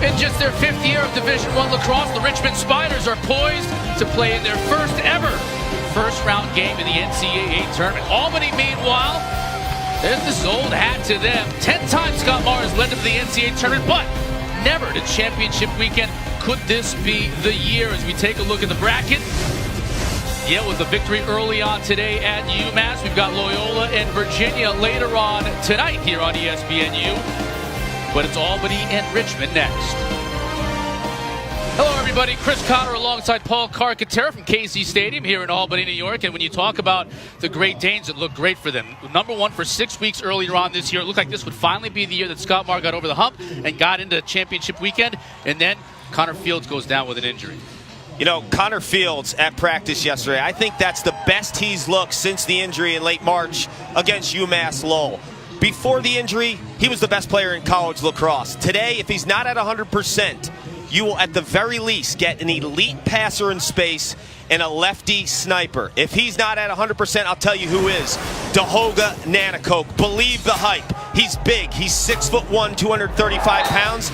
In just their 5th year of Division I lacrosse, the Richmond Spiders are poised to play in their first ever first-round game in the NCAA tournament. Albany, meanwhile, there's this old hat to them. 10 times Scott Marr has led them to the NCAA tournament, but never to championship weekend. Could this be the year as we take a look at the bracket? Yeah, with a victory early on today at UMass. We've got Loyola and Virginia later on tonight here on ESPNU. But it's Albany and Richmond next. Hello, everybody. Chris Cotter alongside Paul Carcaterra from KC Stadium here in Albany, New York. And when you talk about the Great Danes, it looked great for them. Number one for 6 weeks earlier on this year. It looked like this would finally be the year that Scott Marr got over the hump and got into championship weekend. And then Connor Fields goes down with an injury. You know, Connor Fields at practice yesterday, I think that's the best he's looked since the injury in late March against UMass Lowell. Before the injury, he was the best player in college lacrosse. Today, if he's not at 100%, you will at the very least get an elite passer in space and a lefty sniper. If he's not at 100%, I'll tell you who is. Dahoga Nanakoke. Believe the hype. He's big. He's 6'1", 235 pounds.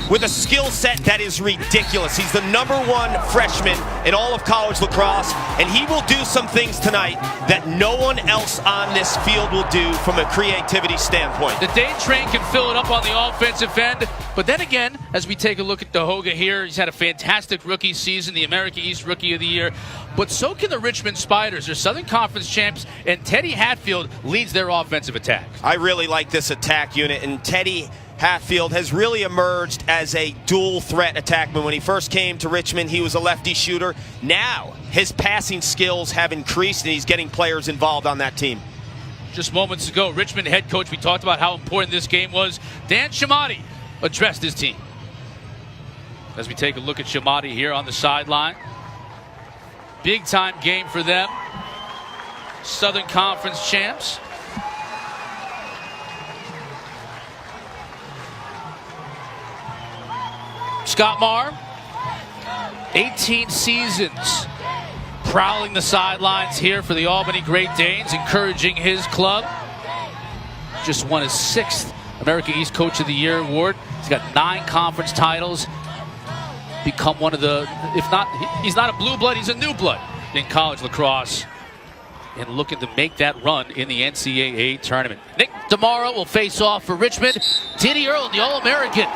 With a skill set that is ridiculous. He's the #1 freshman in all of college lacrosse, and he will do some things tonight that no one else on this field will do from a creativity standpoint. The Dane train can fill it up on the offensive end, but then again, as we take a look at Dahoga here, he's had a fantastic rookie season, the America East Rookie of the Year, but so can the Richmond Spiders. They're Southern Conference champs, and Teddy Hatfield leads their offensive attack. I really like this attack unit, and Teddy Hatfield has really emerged as a dual threat attackman. When he first came to Richmond, he was a lefty shooter. Now his passing skills have increased and he's getting players involved on that team. Just moments ago, Richmond head coach, we talked about how important this game was. Dan Shamati addressed his team. As we take a look at Shamati here on the sideline. Big time game for them. Southern Conference champs. Scott Marr, 18 seasons prowling the sidelines here for the Albany Great Danes, encouraging his club. Just won his 6th America East Coach of the Year award. He's got 9 conference titles. Become one of the, if not, he's not a blue blood, he's a new blood in college lacrosse. And looking to make that run in the NCAA tournament. Nick Demara will face off for Richmond. Diddy Earl, the All-American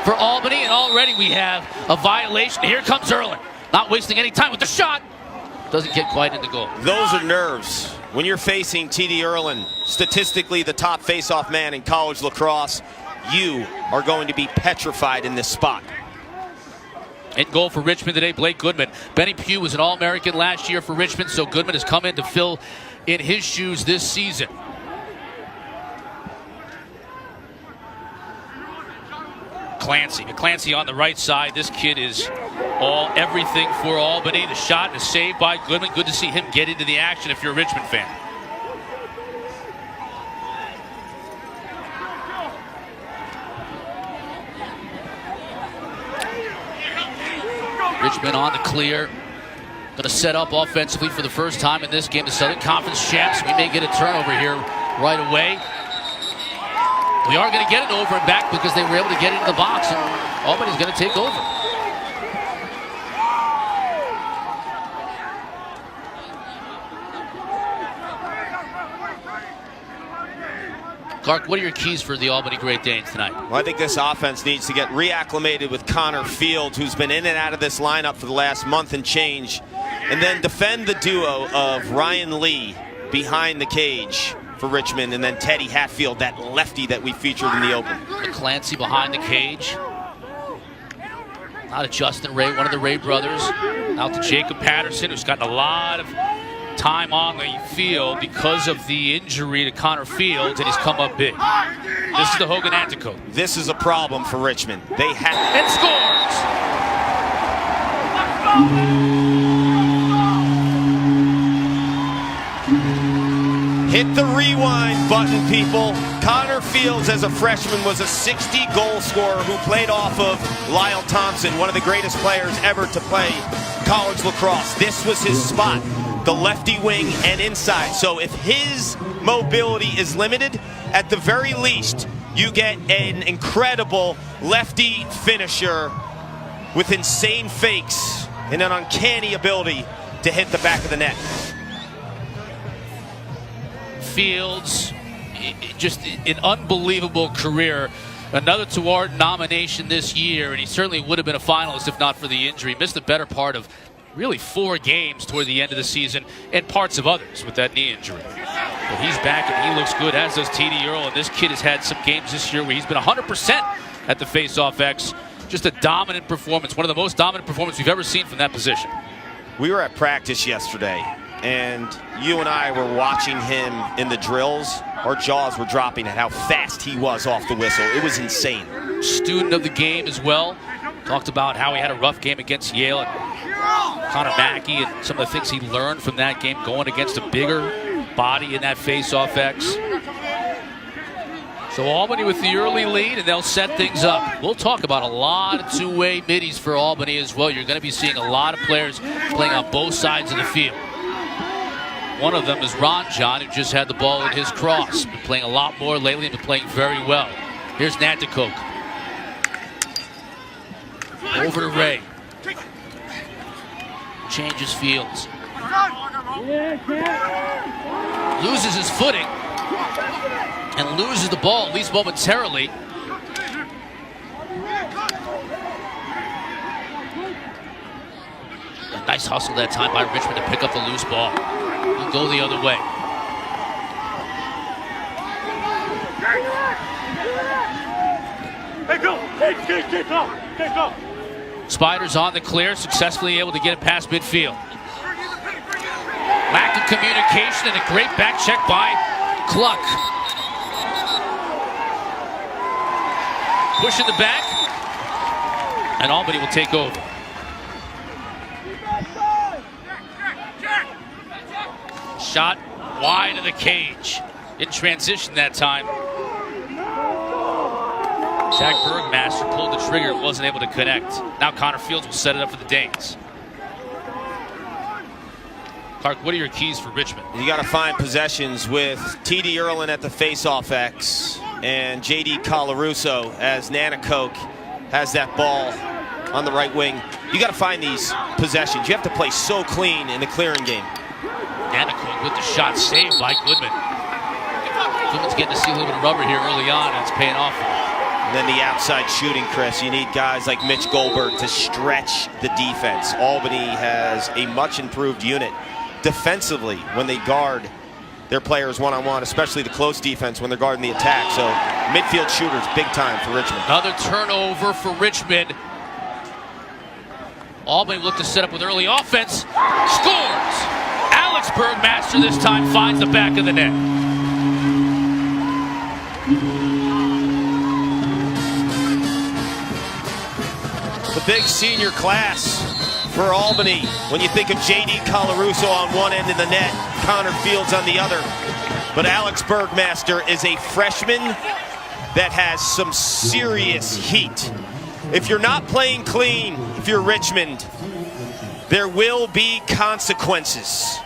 for Albany, and already we have a violation. Here comes Erlin, not wasting any time with the shot. Doesn't get quite into goal. Those are nerves. When you're facing T.D. Erlin, statistically the top face-off man in college lacrosse, you are going to be petrified in this spot. In goal for Richmond today, Blake Goodman. Benny Pugh was an All-American last year for Richmond, so Goodman has come in to fill in his shoes this season. Clancy on the right side. This kid is everything for Albany. The shot is saved by Goodman. Good to see him get into the action if you're a Richmond fan. Richmond on the clear. Going to set up offensively for the first time in this game. The Southern Conference champs. We may get a turnover here right away. We are going to get it over and back because they were able to get into the box, and Albany's going to take over. Clark, what are your keys for the Albany Great Danes tonight? Well, I think this offense needs to get reacclimated with Connor Fields, who's been in and out of this lineup for the last month and change, and then defend the duo of Ryan Lee behind the cage for Richmond, and then Teddy Hatfield, that lefty that we featured in the open. Clancy behind the cage. Out to Justin Ray, one of the Ray brothers. Out to Jacob Patterson, who's gotten a lot of time on the field because of the injury to Connor Fields, and he's come up big. This is the Hogan Antico. This is a problem for Richmond. They have and scores. Hit the rewind button, people. Connor Fields, as a freshman, was a 60-goal scorer who played off of Lyle Thompson, one of the greatest players ever to play college lacrosse. This was his spot, the lefty wing and inside. So if his mobility is limited, at the very least, you get an incredible lefty finisher with insane fakes and an uncanny ability to hit the back of the net. Fields, just an unbelievable career. Another Tewart nomination this year, and he certainly would have been a finalist if not for the injury. Missed the better part of really 4 games toward the end of the season and parts of others with that knee injury. But he's back and he looks good, as does T.D. Earl, and this kid has had some games this year where he's been 100% at the face-off X. Just a dominant performance, one of the most dominant performances we've ever seen from that position. We were at practice yesterday, and you and I were watching him in the drills. Our jaws were dropping at how fast he was off the whistle. It was insane. Student of the game as well. Talked about how he had a rough game against Yale and Connor Mackey and some of the things he learned from that game going against a bigger body in that face-off X. So Albany with the early lead, and they'll set things up. We'll talk about a lot of two-way middies for Albany as well. You're going to be seeing a lot of players playing on both sides of the field. One of them is Ron John, who just had the ball in his cross. Been playing a lot more lately and been playing very well. Here's Nanticoke. Over to Ray. Changes fields. Loses his footing and loses the ball, at least momentarily. A nice hustle that time by Richmond to pick up the loose ball and go the other way. Go. Spiders on the clear, successfully able to get it past midfield. Lack of communication and a great back check by Cluck. Pushing the back, and Albany will take over. Shot wide of the cage. In transition that time. Zach Bergmaster pulled the trigger, wasn't able to connect. Now Connor Fields will set it up for the Danes. Clark, what are your keys for Richmond? You got to find possessions with T.D. Earlin at the face-off X and J.D. Colarusso as Nanticoke has that ball on the right wing. You got to find these possessions. You have to play so clean in the clearing game. Nanticoke with the shot saved by Goodman. Goodman's getting to see a little bit of rubber here early on, and it's paying off for him. And then the outside shooting, Chris. You need guys like Mitch Goldberg to stretch the defense. Albany has a much improved unit defensively when they guard their players one-on-one, especially the close defense when they're guarding the attack. So midfield shooters, big time for Richmond. Another turnover for Richmond. Albany looked to set up with early offense. Scores! Alex Bergmaster this time finds the back of the net. The big senior class for Albany. When you think of J.D. Colarusso on one end of the net, Connor Fields on the other. But Alex Bergmaster is a freshman that has some serious heat. If you're not playing clean, if you're Richmond, there will be consequences.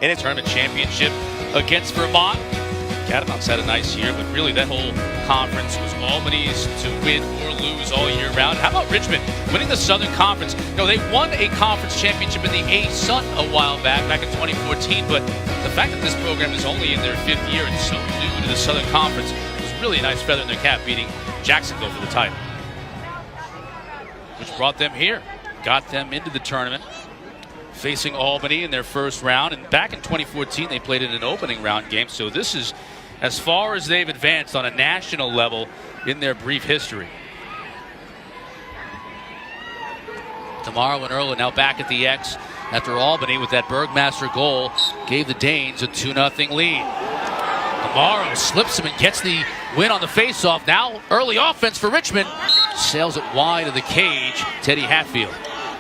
And it's tournament championship against Vermont. Catamounts had a nice year, but really that whole conference was Albany's to win or lose all year round. How about Richmond winning the Southern Conference? You know, they won a conference championship in the A-Sun a while back in 2014, but the fact that this program is only in their 5th year and so new to the Southern Conference was really a nice feather in their cap, beating Jacksonville for the title, which brought them here, got them into the tournament, facing Albany in their first round. And back in 2014, they played in an opening round game, so this is as far as they've advanced on a national level in their brief history. Tomorrow and Earl now back at the X after Albany with that Bergmaster goal gave the Danes a 2-0 lead. Tomorrow slips him and gets the win on the faceoff. Now early offense for Richmond. Sails it wide of the cage. Teddy Hatfield.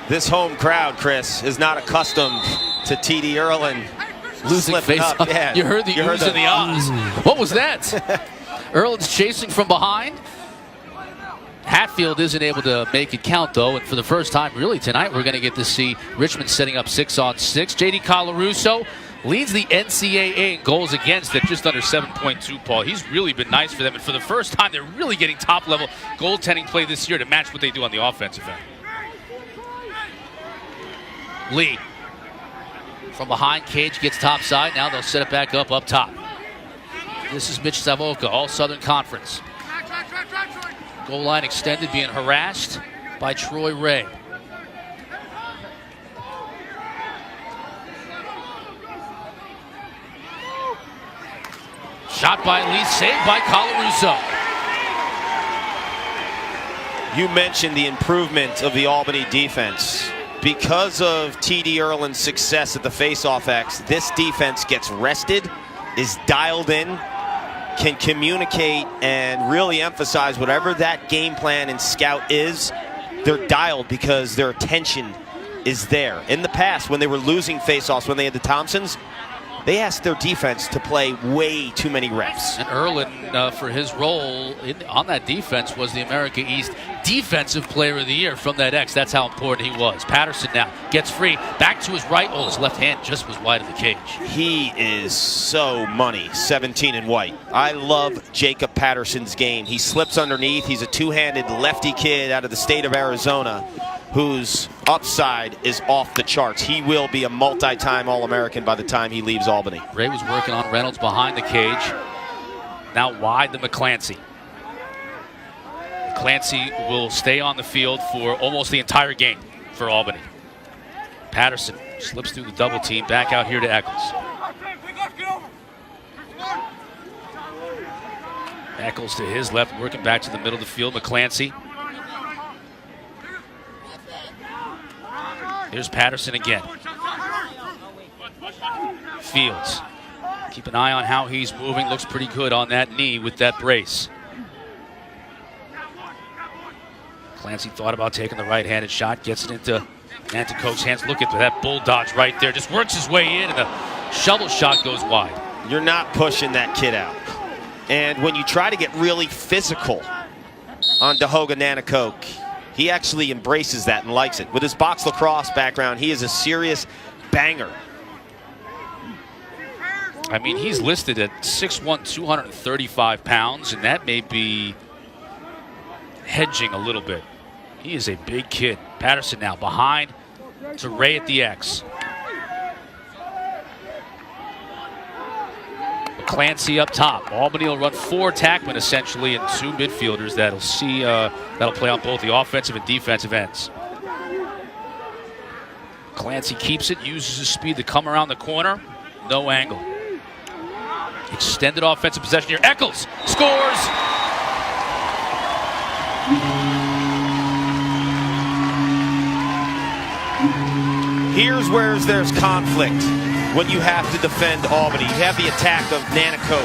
This home crowd, Chris, is not accustomed to T.D. Earlin losing face-off. Yeah. You heard the oohs and the ahs. What was that? Earlin's chasing from behind. Hatfield isn't able to make it count, though, and for the first time really tonight we're going to get to see Richmond setting up 6-on-6. J.D. Colarusso Leads the NCAA in goals against at just under 7.2, Paul. He's really been nice for them, and for the first time, they're really getting top-level goaltending play this year to match what they do on the offensive end. Lee from behind cage gets topside. Now they'll set it back up top. This is Mitch Savoca, all Southern Conference. Goal line extended, being harassed by Troy Ray. Shot by Lee, saved by Colarusso. You mentioned the improvement of the Albany defense. Because of T.D. Erlin's success at the face-off X, this defense gets rested, is dialed in, can communicate and really emphasize whatever that game plan and scout is. They're dialed because their attention is there. In the past, when they were losing face-offs, when they had the Thompsons, they asked their defense to play way too many reps. And Erlin, for his role on that defense, was the America East Defensive Player of the Year from that X. That's how important he was. Patterson now gets free. Back to his right. Oh, his left hand just was wide of the cage. He is so money, 17 and white. I love Jacob Patterson's game. He slips underneath. He's a two-handed lefty kid out of the state of Arizona whose upside is off the charts. He will be a multi-time All-American by the time he leaves Albany. Ray was working on Reynolds behind the cage. Now wide to McClancy. McClancy will stay on the field for almost the entire game for Albany. Patterson slips through the double team, back out here to Eccles. Eccles to his left, working back to the middle of the field. McClancy. Here's Patterson again. Fields. Keep an eye on how he's moving. Looks pretty good on that knee with that brace. Clancy thought about taking the right-handed shot. Gets it into Nanticoke's hands. Look at that bull dodge right there. Just works his way in, and the shovel shot goes wide. You're not pushing that kid out. And when you try to get really physical on Dahoga Nanticoke, he actually embraces that and likes it. With his box lacrosse background, he is a serious banger. I mean, he's listed at 6'1", 235 pounds, and that may be hedging a little bit. He is a big kid. Patterson now behind to Ray at the X. Clancy up top. Albany will run 4 attackmen essentially and 2 midfielders that'll play on both the offensive and defensive ends. Clancy keeps it, uses his speed to come around the corner. No angle. Extended offensive possession here. Eccles scores. Here's where there's conflict when you have to defend Albany. You have the attack of Nanticoke,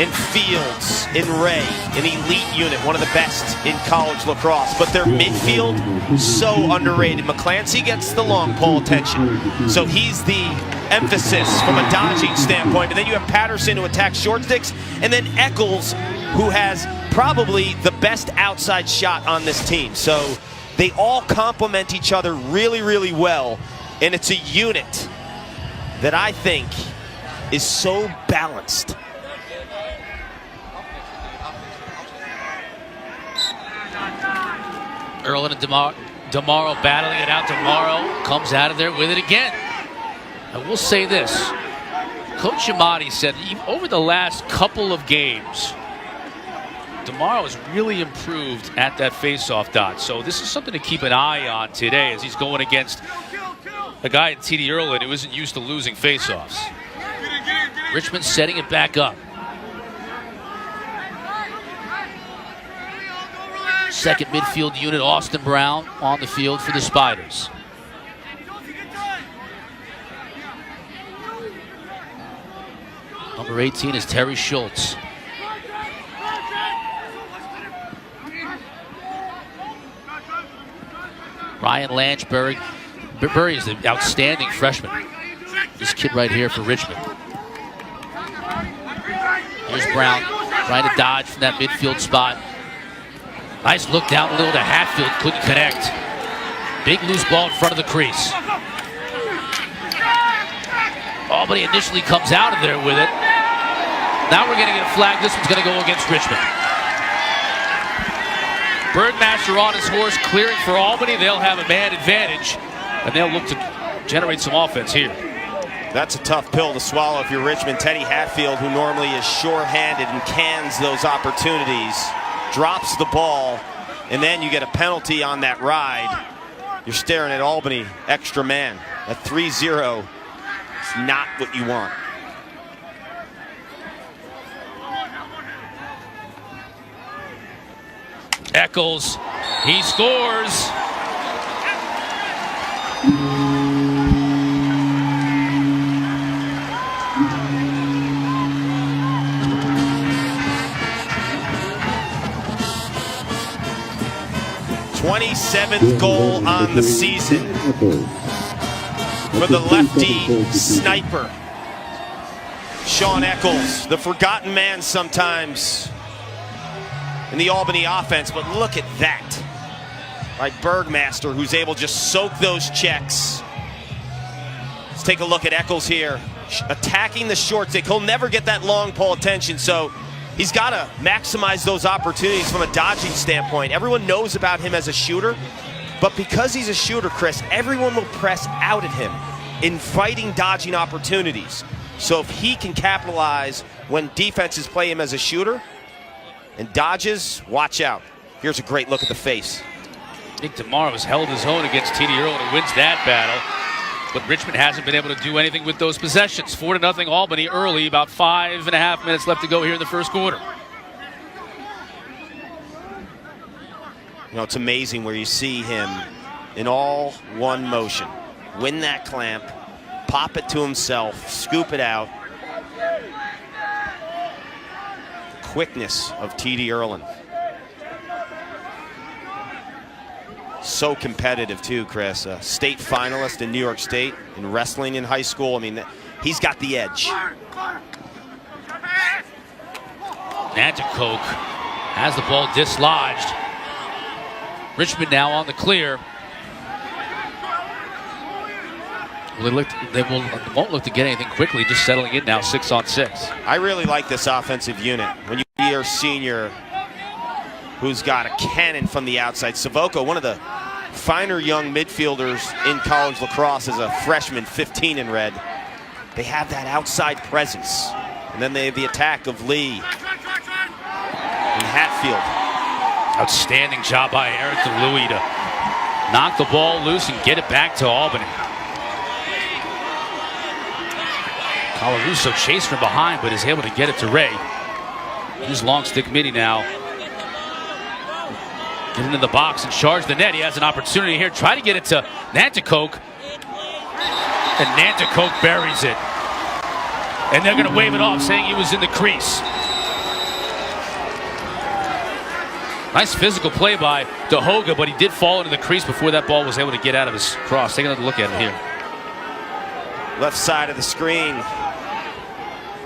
in Fields, in Ray, an elite unit, one of the best in college lacrosse. But their midfield, so underrated. McClancy gets the long pole attention, so he's the emphasis from a dodging standpoint. And then you have Patterson who attacks short sticks, and then Eccles, who has probably the best outside shot on this team. So they all complement each other really, really well. And it's a unit that I think is so balanced. Erlin and DeMauro battling it out. DeMauro comes out of there with it again. I will say this. Coach Yamati said over the last couple of games, DeMauro has really improved at that face-off dot. So this is something to keep an eye on today as he's going against a guy in T.D. Erlin who isn't used to losing face-offs. Richmond setting it back up. Second midfield unit, Austin Brown, on the field for the Spiders. Number 18 is Terry Schultz. Ryan Lanchbury. Burry is the outstanding freshman. This kid right here for Richmond. Here's Brown trying to dodge from that midfield spot. Nice look down low to Hatfield, couldn't connect. Big loose ball in front of the crease. Albany initially comes out of there with it. Now we're going to get a flag. This one's going to go against Richmond. Birdmaster on his horse, clearing for Albany. They'll have a man advantage, and they'll look to generate some offense here. That's a tough pill to swallow if you're Richmond. Teddy Hatfield, who normally is sure-handed and cans those opportunities, drops the ball, and then you get a penalty on that ride. You're staring at Albany extra man. At 3-0, it's not what you want. Eccles, he scores. th goal on the season for the lefty sniper, Sean Eccles, the forgotten man sometimes in the Albany offense, but look at that. Right, Bergmaster, who's able to just soak those checks. Let's take a look at Eccles here, attacking the short stick. He'll never get that long pole attention, so he's got to maximize those opportunities from a dodging standpoint. Everyone knows about him as a shooter, but because he's a shooter, Chris, everyone will press out at him, inviting dodging opportunities. So if he can capitalize when defenses play him as a shooter and dodges, watch out. Here's a great look at the face. I think Tomorrow's held his own against T.D. Earl and wins that battle. But Richmond hasn't been able to do anything with those possessions. 4-0 Albany early, about 5.5 minutes left to go here in the first quarter. You know, it's amazing where you see him in all one motion. Win that clamp, pop it to himself, scoop it out. The quickness of T.D. Erlin. So competitive too, Chris. A state finalist in New York State in wrestling in high school. I mean, he's got the edge. Nanticoke has the ball dislodged. Richmond now on the clear. They won't look to get anything quickly, just settling in now 6-on-6. I really like this offensive unit. When you see your senior who's got a cannon from the outside. Savoca, one of the finer young midfielders in college lacrosse, as a freshman, 15 in red. They have that outside presence. And then they have the attack of Lee and Hatfield. Outstanding job by Eric DeLuey to knock the ball loose and get it back to Albany. Colarusso chased from behind, but is able to get it to Ray. Here's long stick midi now. Get into the box and charge the net. He has an opportunity here. Try to get it to Nanticoke. And Nanticoke buries it. And they're going to wave it off, saying he was in the crease. Nice physical play by DeHoga, but he did fall into the crease before that ball was able to get out of his cross. Take another look at it here. Left side of the screen.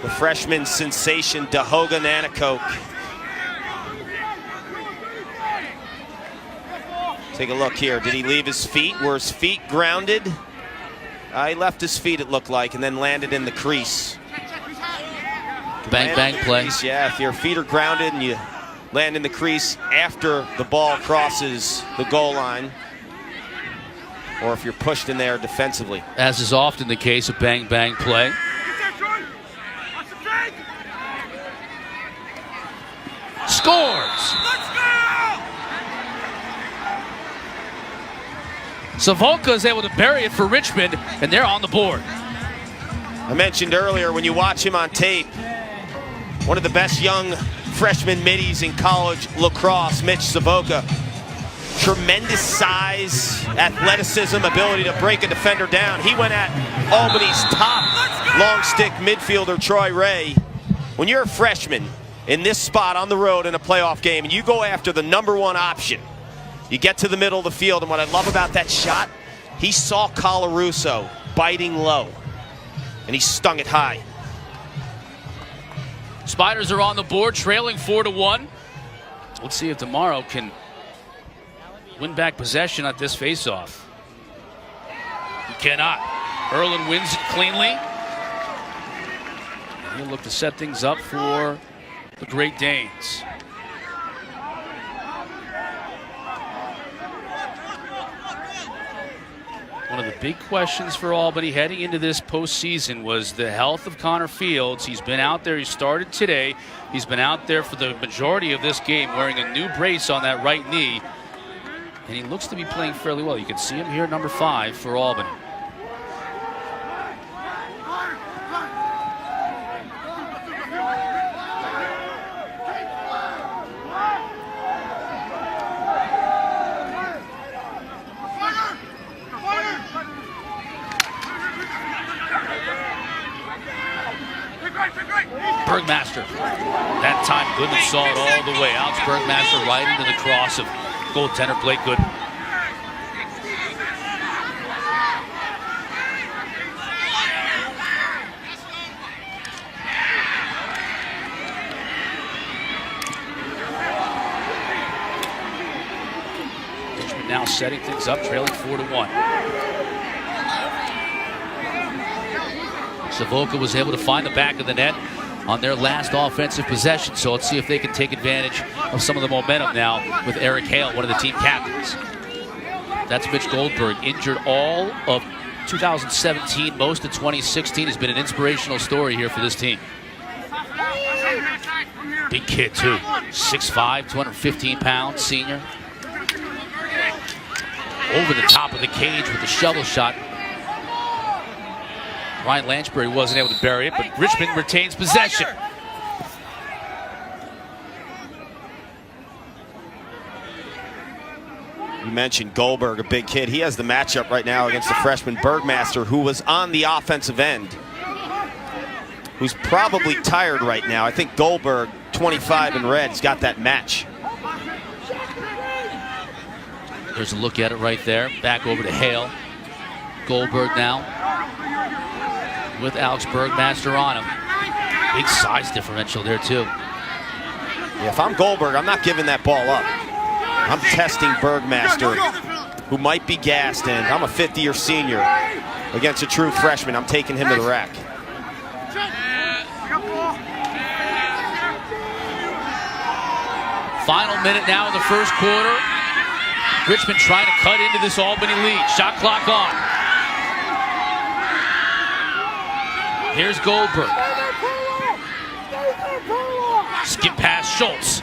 The freshman sensation, DeHoga Nanticoke. Take a look here. Did he leave his feet? Were his feet grounded? He left his feet, it looked like, and then landed in the crease. Bang, bang play. Yeah, if your feet are grounded and you land in the crease after the ball crosses the goal line, or if you're pushed in there defensively. As is often the case, a bang, bang play. Scores! Savoca is able to bury it for Richmond, and they're on the board. I mentioned earlier, when you watch him on tape, one of the best young freshman middies in college lacrosse, Mitch Savoca. Tremendous size, athleticism, ability to break a defender down. He went at Albany's top long stick midfielder, Troy Ray. When you're a freshman in this spot on the road in a playoff game and you go after the #1 option, you get to the middle of the field, and what I love about that shot, he saw Colarusso biting low, and he stung it high. Spiders are on the board, trailing 4-1. Let's see if tomorrow can win back possession at this faceoff. He cannot. Erlin wins it cleanly. He'll look to set things up for the Great Danes. One of the big questions for Albany heading into this postseason was the health of Connor Fields. He's been out there. He started today. He's been out there for the majority of this game wearing a new brace on that right knee. And he looks to be playing fairly well. You can see him here, number 5 for Albany. Bergmaster. That time Goodman saw it all the way. Alex Bergmaster right into the cross of goaltender Blake Gooden. Richmond now setting things up, trailing 4-1. Savoca was able to find the back of the net on their last offensive possession, so let's see if they can take advantage of some of the momentum now with Eric Hale, one of the team captains. That's Mitch Goldberg, injured all of 2017, most of 2016, has been an inspirational story here for this team. Big kid too, 6'5", 215 pounds, senior. Over the top of the cage with the shovel shot. Ryan Lanchbury wasn't able to bury it, but Richmond retains possession. You mentioned Goldberg, a big kid. He has the matchup right now against the freshman Bergmaster, who was on the offensive end, who's probably tired right now. I think Goldberg, 25 in red, has got that match. There's a look at it right there. Back over to Hale. Goldberg now with Alex Bergmaster on him. Big size differential there too. Yeah, if I'm Goldberg, I'm not giving that ball up. I'm testing Bergmaster, who might be gassed, and I'm a 50-year senior against a true freshman. I'm taking him to the rack. Final minute now in the first quarter. Richmond trying to cut into this Albany lead. Shot clock on. Here's Goldberg. Skip past Schultz.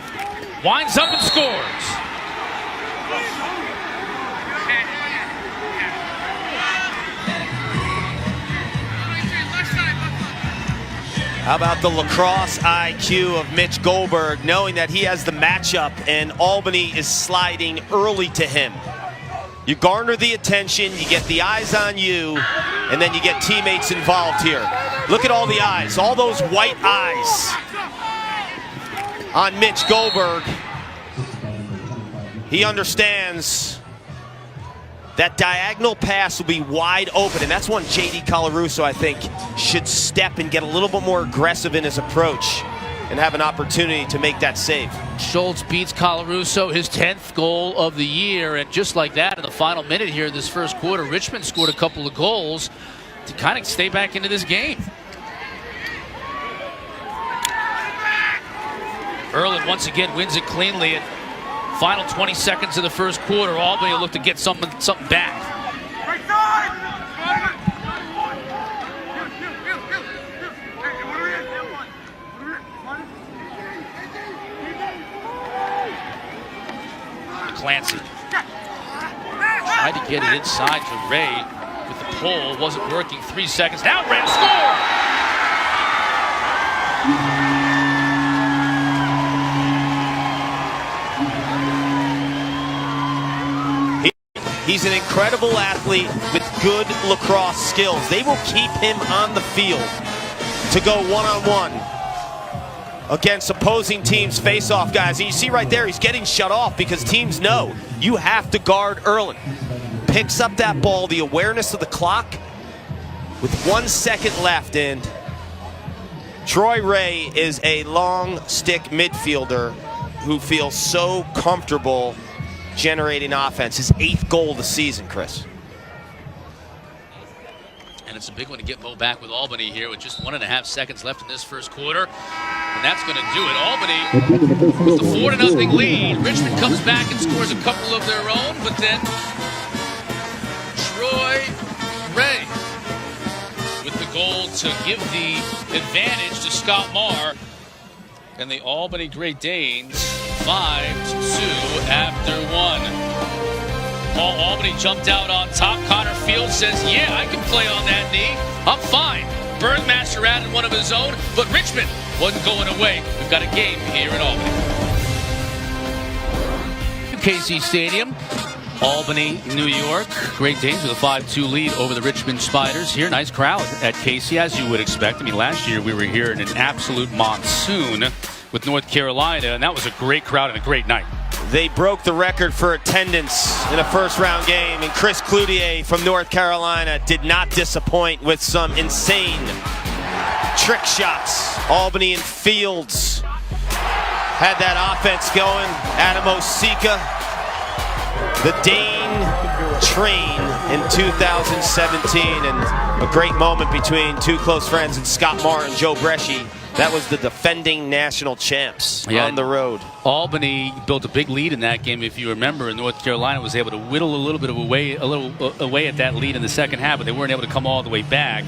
Winds up and scores. How about the lacrosse IQ of Mitch Goldberg, knowing that he has the matchup and Albany is sliding early to him. You garner the attention, you get the eyes on you, and then you get teammates involved here. Look at all the eyes, all those white eyes on Mitch Goldberg. He understands that diagonal pass will be wide open, and that's one J.D. Colarusso, I think, should step and get a little bit more aggressive in his approach and have an opportunity to make that save. Schultz beats Colarusso, his 10th goal of the year, and just like that, in the final minute here, this first quarter, Richmond scored a couple of goals to kind of stay back into this game. Erlin once again wins it cleanly at final 20 seconds of the first quarter. Albany will look to get something back. Clancy tried to get it inside to Ray with the pull. Wasn't working. 3 seconds. Now Ray score! He's an incredible athlete with good lacrosse skills. They will keep him on the field to go one-on-one against opposing teams' face-off guys. And you see right there, he's getting shut off because teams know you have to guard Erlin. Picks up that ball, the awareness of the clock with 1 second left, and Troy Ray is a long stick midfielder who feels so comfortable generating offense. His 8th goal of the season, Chris. And it's a big one to get Mo back with Albany here with just 1.5 seconds left in this first quarter. And that's going to do it. Albany with the 4-0 lead. Richmond comes back and scores a couple of their own, but then Troy Ray with the goal to give the advantage to Scott Marr. And the Albany Great Danes 5-2 after one. Paul Albany jumped out on top. Connor Field says, yeah, I can play on that knee. I'm fine. Bergmaster added one of his own, but Richmond wasn't going away. We've got a game here in Albany. KC Stadium, Albany, New York. Great Danes with a 5-2 lead over the Richmond Spiders. Here, nice crowd at KC, as you would expect. I mean, last year we were here in an absolute monsoon with North Carolina, and that was a great crowd and a great night. They broke the record for attendance in a first-round game, and Chris Cloutier from North Carolina did not disappoint with some insane trick shots. Albany and Fields had that offense going. Adam Osika, the Dane train in 2017, and a great moment between two close friends, and Scott Marr and Joe Bresci. That was the defending national champs on the road. Albany built a big lead in that game, if you remember, and North Carolina was able to whittle a little bit of away at that lead in the second half, but they weren't able to come all the way back.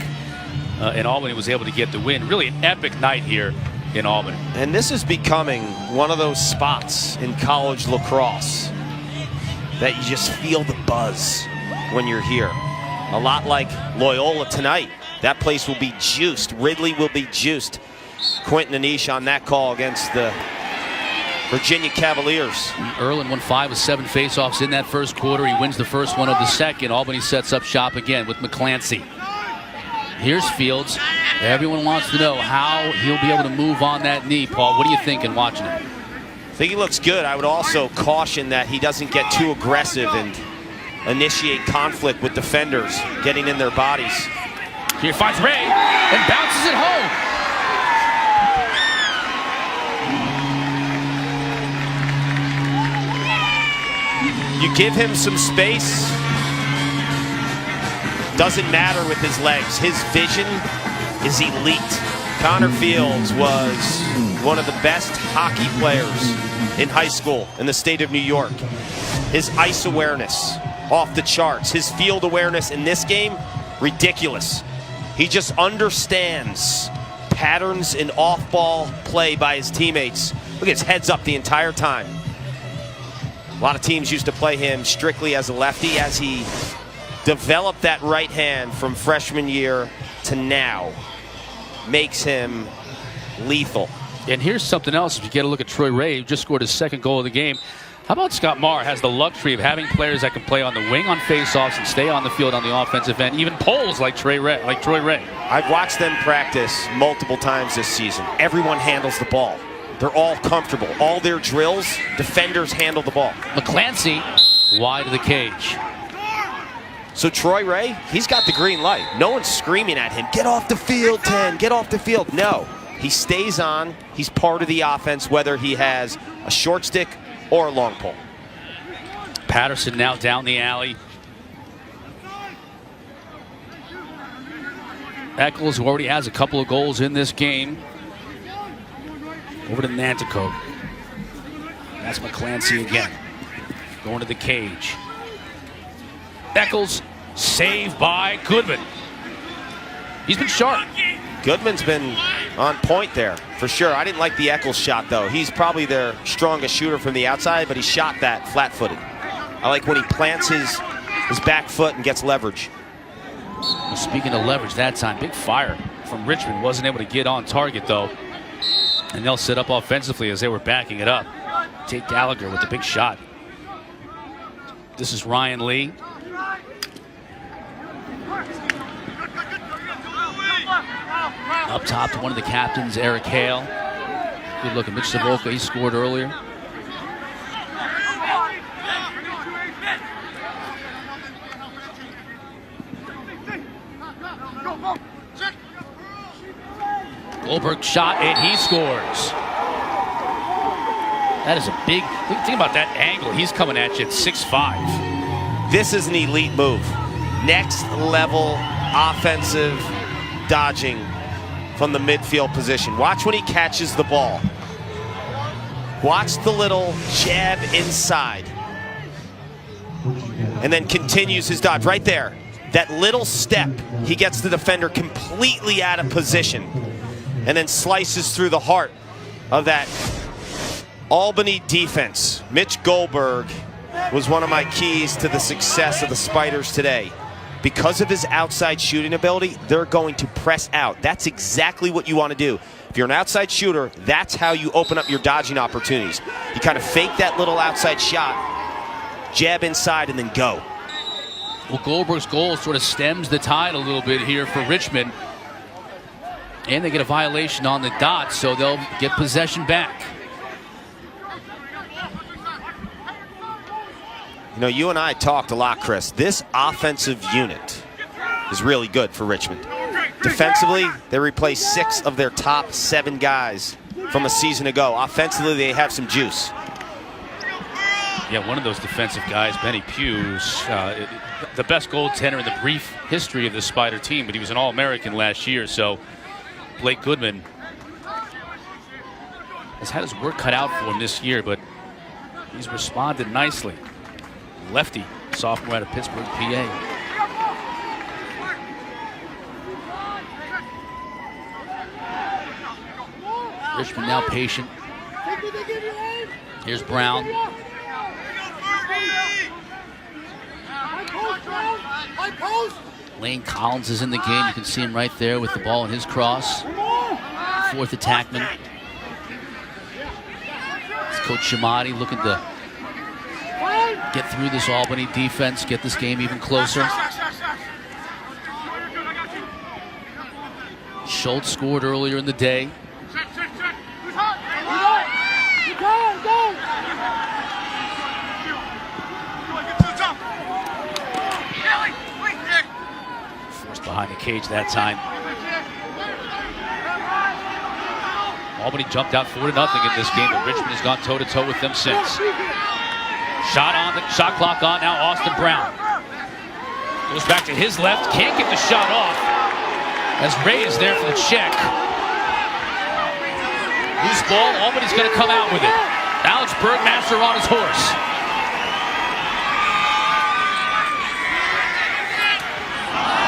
And Albany was able to get the win. Really an epic night here in Albany. And this is becoming one of those spots in college lacrosse that you just feel the buzz when you're here. A lot like Loyola tonight. That place will be juiced. Ridley will be juiced. Quentin Anish on that call against the Virginia Cavaliers. Erlin won 5 of 7 faceoffs in that first quarter. He wins the first one of the second. Albany sets up shop again with McClancy. Here's Fields. Everyone wants to know how he'll be able to move on that knee. Paul, what are you thinking watching him? I think he looks good. I would also caution that he doesn't get too aggressive and initiate conflict with defenders getting in their bodies. Here finds Ray and bounces it home. You give him some space, doesn't matter with his legs. His vision is elite. Connor Fields was one of the best hockey players in high school in the state of New York. His ice awareness, off the charts. His field awareness in this game, ridiculous. He just understands patterns in off-ball play by his teammates. Look at his heads up the entire time. A lot of teams used to play him strictly as a lefty. As he developed that right hand from freshman year to now, makes him lethal. And here's something else. If you get a look at Troy Ray, who just scored his second goal of the game. How about Scott Marr has the luxury of having players that can play on the wing on faceoffs and stay on the field on the offensive end, even poles like Troy Ray. I've watched them practice multiple times this season. Everyone handles the ball. They're all comfortable. All their drills, defenders handle the ball. McClancy wide of the cage. So Troy Ray, he's got the green light. No one's screaming at him, get off the field, 10, get off the field. No, he stays on. He's part of the offense, whether he has a short stick or a long pole. Patterson now down the alley. Eccles, who already has a couple of goals in this game. Over to Nanticoke. That's McClancy again. Going to the cage. Eccles, saved by Goodman. He's been sharp. Goodman's been on point there, for sure. I didn't like the Eccles shot, though. He's probably their strongest shooter from the outside, but he shot that flat-footed. I like when he plants his back foot and gets leverage. Well, speaking of leverage, that time, big fire from Richmond. Wasn't able to get on target, though. And they'll set up offensively as they were backing it up. Tate Gallagher with the big shot. This is Ryan Lee. Up top to one of the captains, Eric Hale. Good looking. Mitch Savoca, he scored earlier. Goldberg shot, and he scores. That is a big, think about that angle. He's coming at you at 6'5". This is an elite move. Next level offensive dodging from the midfield position. Watch when he catches the ball. Watch the little jab inside. And then continues his dodge right there. That little step, he gets the defender completely out of position and then slices through the heart of that Albany defense. Mitch Goldberg was one of my keys to the success of the Spiders today. Because of his outside shooting ability, they're going to press out. That's exactly what you want to do. If you're an outside shooter, that's how you open up your dodging opportunities. You kind of fake that little outside shot, jab inside, and then go. Well, Goldberg's goal sort of stems the tide a little bit here for Richmond. And they get a violation on the dot, so they'll get possession back. You know, you and I talked a lot, Chris. This offensive unit is really good for Richmond. Defensively, they replaced 6 of their top 7 guys from a season ago. Offensively, they have some juice. Yeah, one of those defensive guys, Benny Hughes, the best goaltender in the brief history of the Spider team, but he was an All-American last year, so Blake Goodman has had his work cut out for him this year, but he's responded nicely. Lefty, sophomore out of Pittsburgh, PA. Richmond now patient. Here's Brown. Lane Collins is in the game. You can see him right there with the ball in his cross. 4th attackman. It's Coach Shimati looking to get through this Albany defense, get this game even closer. Schultz scored earlier in the day. Forced behind the cage that time. Albany jumped out 4-0 in this game, but Richmond has gone toe-to-toe with them since. Shot clock on now. Austin Brown goes back to his left, can't get the shot off as Ray is there for the check. Loose ball, Albany's going to come out with it. Alex Bergmaster on his horse.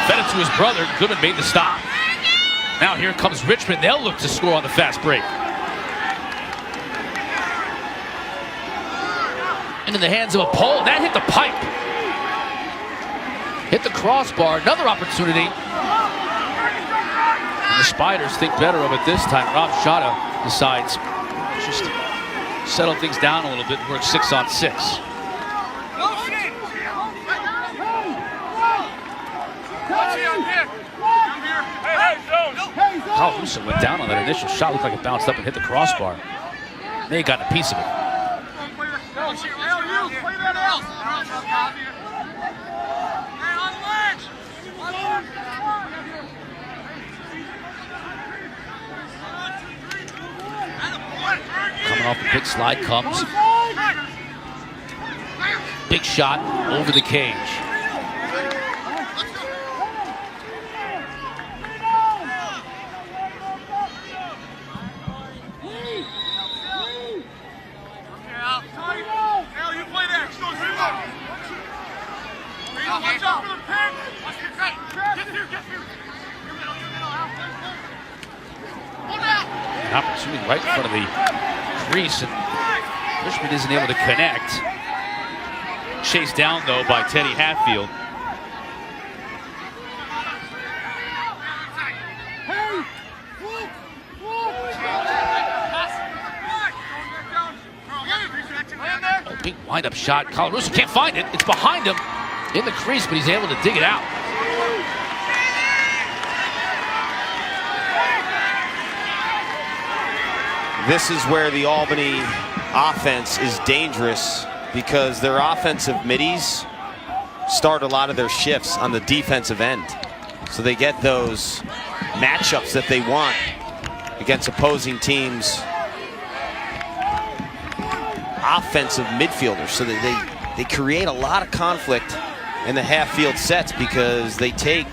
Fed it to his brother. Goodman made the stop. Now here comes Richmond. They'll look to score on the fast break. In the hands of a pole. That hit the pipe. Hit the crossbar. Another opportunity. And the Spiders think better of it this time. Rob Shada decides just settle things down a little bit and work 6-on-6. Kyle Russo went down on that initial shot. Looked like it bounced up and hit the crossbar. They ain't gotten a piece of it. Coming off the big slide comes. Big shot over the cage. An opportunity right in front of the crease, and Richmond isn't able to connect. Chased down though by Teddy Hatfield. Oh, big wind-up shot. Colarusso can't find it. It's behind him in the crease, but he's able to dig it out. This is where the Albany offense is dangerous, because their offensive middies start a lot of their shifts on the defensive end. So they get those matchups that they want against opposing teams' offensive midfielders. So that they create a lot of conflict in the half-field sets, because they take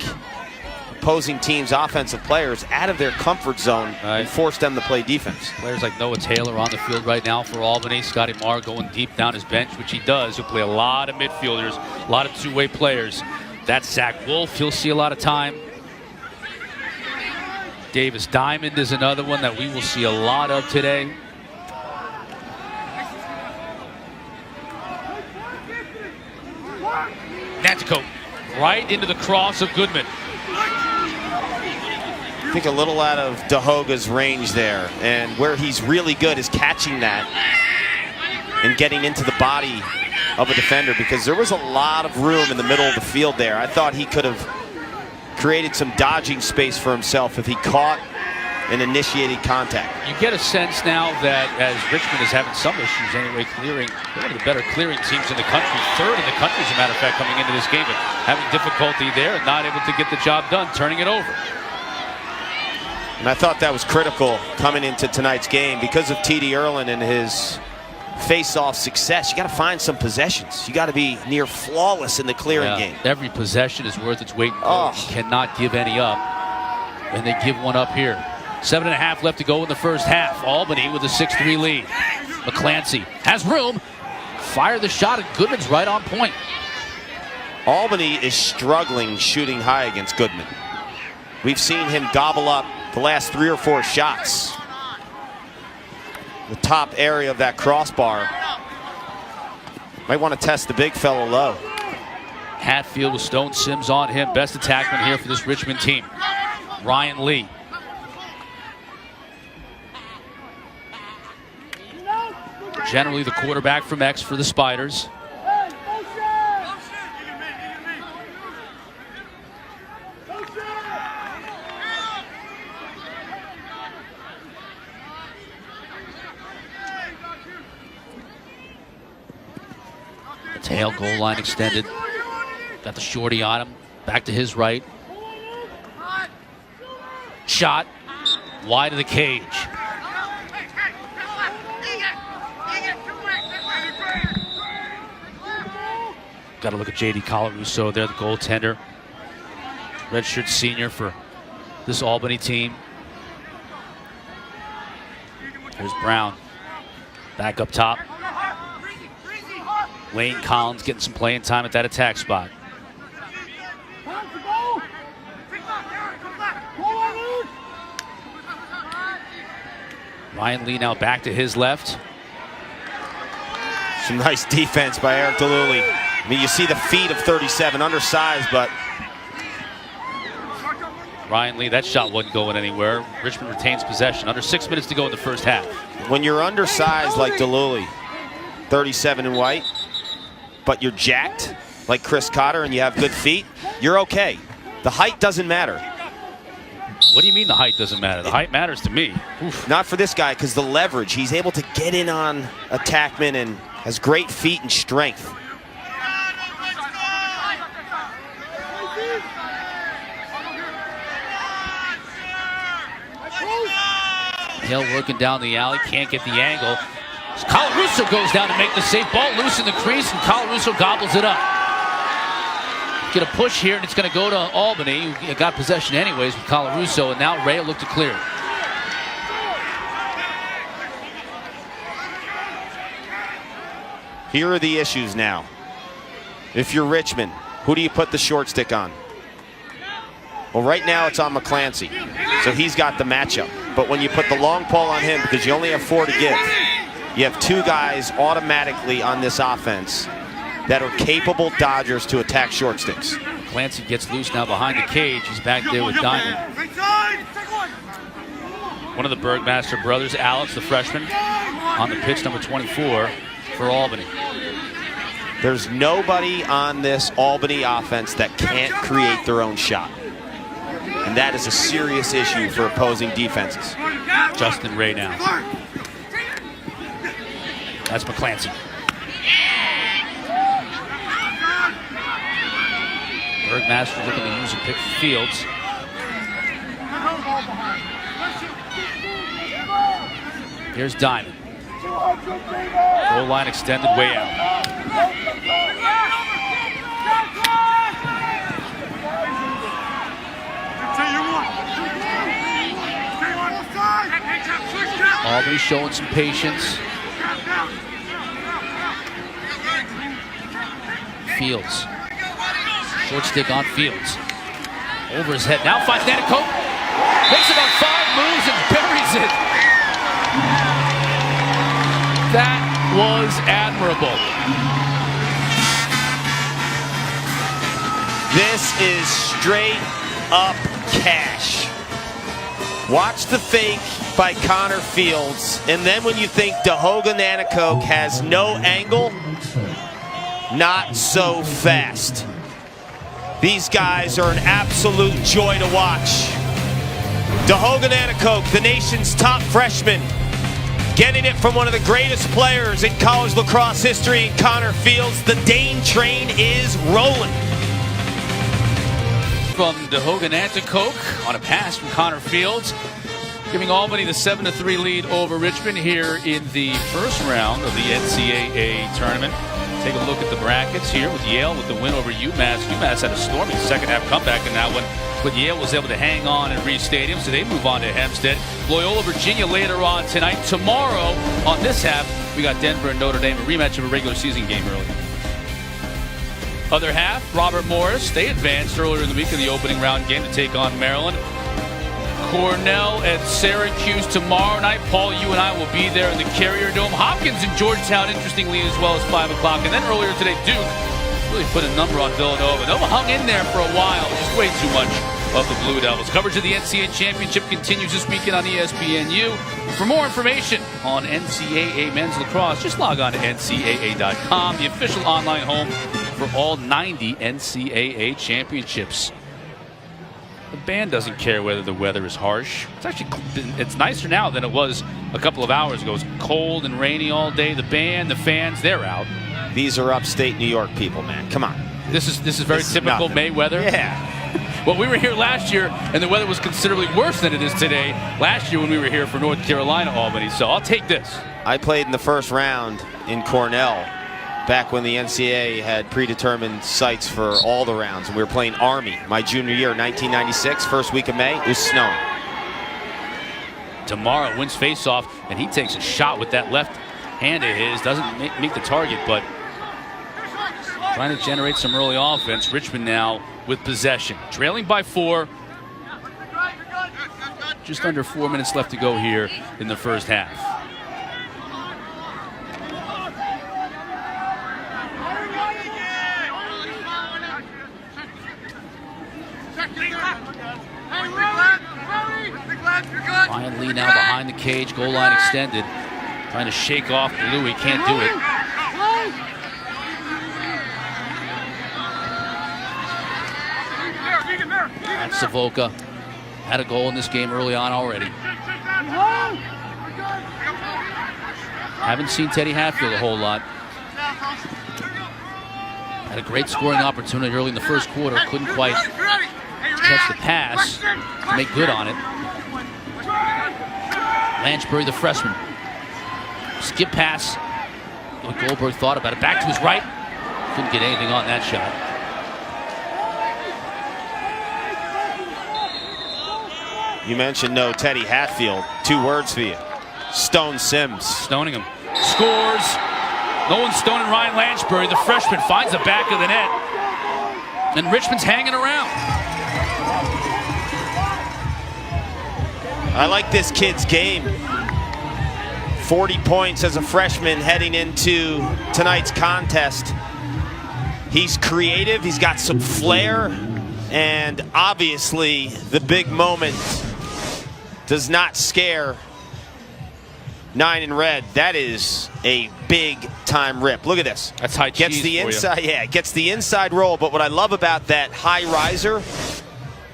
opposing team's offensive players out of their comfort zone and force them to play defense. Players like Noah Taylor on the field right now for Albany. Scotty Marr going deep down his bench, which he does. He'll play a lot of midfielders, a lot of two-way players. That's Zach Wolf. He'll see a lot of time. Davis Diamond is another one that we will see a lot of today. Nantico right into the cross of Goodman. I think a little out of DeHoga's range there, and where he's really good is catching that and getting into the body of a defender, because there was a lot of room in the middle of the field there. I thought he could have created some dodging space for himself if he caught and initiated contact. You get a sense now that as Richmond is having some issues anyway clearing, they're one of the better clearing teams in the country, third in the country as a matter of fact coming into this game, but having difficulty there and not able to get the job done, turning it over. And I thought that was critical coming into tonight's game because of T.D. Erlin and his face-off success. You got to find some possessions. You got to be near flawless in the clearing game. Every possession is worth its weight in gold. You cannot give any up, and they give one up here. 7.5 left to go in the first half. Albany with a 6-3 lead. McClancy has room. Fire the shot, and Goodman's right on point. Albany is struggling shooting high against Goodman. We've seen him gobble up the last 3 or 4 shots. The top area of that crossbar. Might want to test the big fellow low. Hatfield with Stone Sims on him. Best attackman here for this Richmond team. Ryan Lee. Generally the quarterback from X for the Spiders. Tail goal line extended. Got the shorty on him. Back to his right. Shot wide of the cage. Got to look at J.D. Colarusso there, the goaltender. Redshirt senior for this Albany team. Here's Brown. Back up top. Wayne Collins getting some playing time at that attack spot. Ryan Lee now back to his left. Some nice defense by Eric DeLulley. I mean, you see the feet of 37, undersized, but Ryan Lee, that shot wasn't going anywhere. Richmond retains possession. Under 6 minutes to go in the first half. When you're undersized like DeLulley, 37 in white, but you're jacked like Chris Cotter and you have good feet, you're okay. The height doesn't matter. What do you mean the height doesn't matter? The height matters to me. Oof. Not for this guy, because the leverage. He's able to get in on attackmen and has great feet and strength. Hill working down the alley, can't get the angle. Colarusso goes down to make the save. Ball loose in the crease, and Colarusso gobbles it up. Get a push here, and it's going to go to Albany, who got possession anyways with Colarusso, and now Ray will look to clear it. Here are the issues now. If you're Richmond, who do you put the short stick on? Well, right now it's on McClancy, so he's got the matchup. But when you put the long ball on him, because you only have 4 to give, you have 2 guys automatically on this offense that are capable dodgers to attack short sticks. Clancy gets loose now behind the cage. He's back there with Diamond. One of the Bergmaster brothers, Alex, the freshman, on the pitch, number 24 for Albany. There's nobody on this Albany offense that can't create their own shot. And that is a serious issue for opposing defenses. Justin Ray now. That's McClancy. Bergmaster looking to use a pick for Fields. Here's Diamond. Goal line extended way out. Albany showing some patience. Fields. Short stick on Fields. Over his head. Now finds Nanacoke. Makes about 5 moves and buries it. That was admirable. This is straight up cash. Watch the fake by Connor Fields, and then when you think Dahoga Nanacoke has no angle, not so fast. These guys are an absolute joy to watch. Dahoga Nanacoke, the nation's top freshman, getting it from one of the greatest players in college lacrosse history, Connor Fields. The Dane train is rolling. From Dahoga Nanacoke on a pass from Connor Fields, giving Albany the 7-3 lead over Richmond here in the first round of the NCAA tournament. Take a look at the brackets here with Yale with the win over UMass. UMass had a storming second half comeback in that one, but Yale was able to hang on in Reed Stadium, so they move on to Hempstead. Loyola, Virginia later on tonight. Tomorrow on this half, we got Denver and Notre Dame, a rematch of a regular season game earlier. Other half, Robert Morris. They advanced earlier in the week in the opening round game to take on Maryland. Cornell at Syracuse tomorrow night. Paul, you and I will be there in the Carrier Dome. Hopkins and Georgetown, interestingly, as well as 5 o'clock. And then earlier today, Duke really put a number on Villanova. Nova hung in there for a while. Just way too much of the Blue Devils. Coverage of the NCAA Championship continues this weekend on ESPNU. For more information on NCAA men's lacrosse, just log on to ncaa.com, the official online home for all 90 NCAA championships. The band doesn't care whether the weather is harsh. It's nicer now than it was a couple of hours ago. It's cold and rainy all day. The band, the fans, they're out. These are upstate New York people, man. Come on. This is very typical nothing. May weather. Yeah. Well, we were here last year, and the weather was considerably worse than it is today. Last year when we were here for North Carolina, Albany. So I'll take this. I played in the first round in Cornell, back when the NCAA had predetermined sites for all the rounds. And we were playing Army my junior year, 1996, first week of May. It was snowing. Tomorrow wins faceoff, and he takes a shot with that left hand of his. Doesn't meet the target, but trying to generate some early offense. Richmond now with possession, trailing by 4. Just under 4 minutes left to go here in the first half. Ryan Lee now behind the cage, goal line extended. Trying to shake off Blue, he can't do it. And Savoca had a goal in this game early on already. Haven't seen Teddy Hatfield a whole lot. Had a great scoring opportunity early in the first quarter. Couldn't quite catch the pass to make good on it. Lanchbury, the freshman. Skip pass. What Goldberg thought about it. Back to his right. Couldn't get anything on that shot. You mentioned no Teddy Hatfield. 2 words for you. Stone Sims. Stoning him. Scores. No one's stoning Ryan Lanchbury. The freshman finds the back of the net. And Richmond's hanging around. I like this kid's game. 40 points as a freshman heading into tonight's contest. He's creative, he's got some flair, and obviously the big moment does not scare 9 in red. That is a big time rip. Look at this. That's high cheese. Gets the inside, yeah, gets the inside roll, but what I love about that high riser,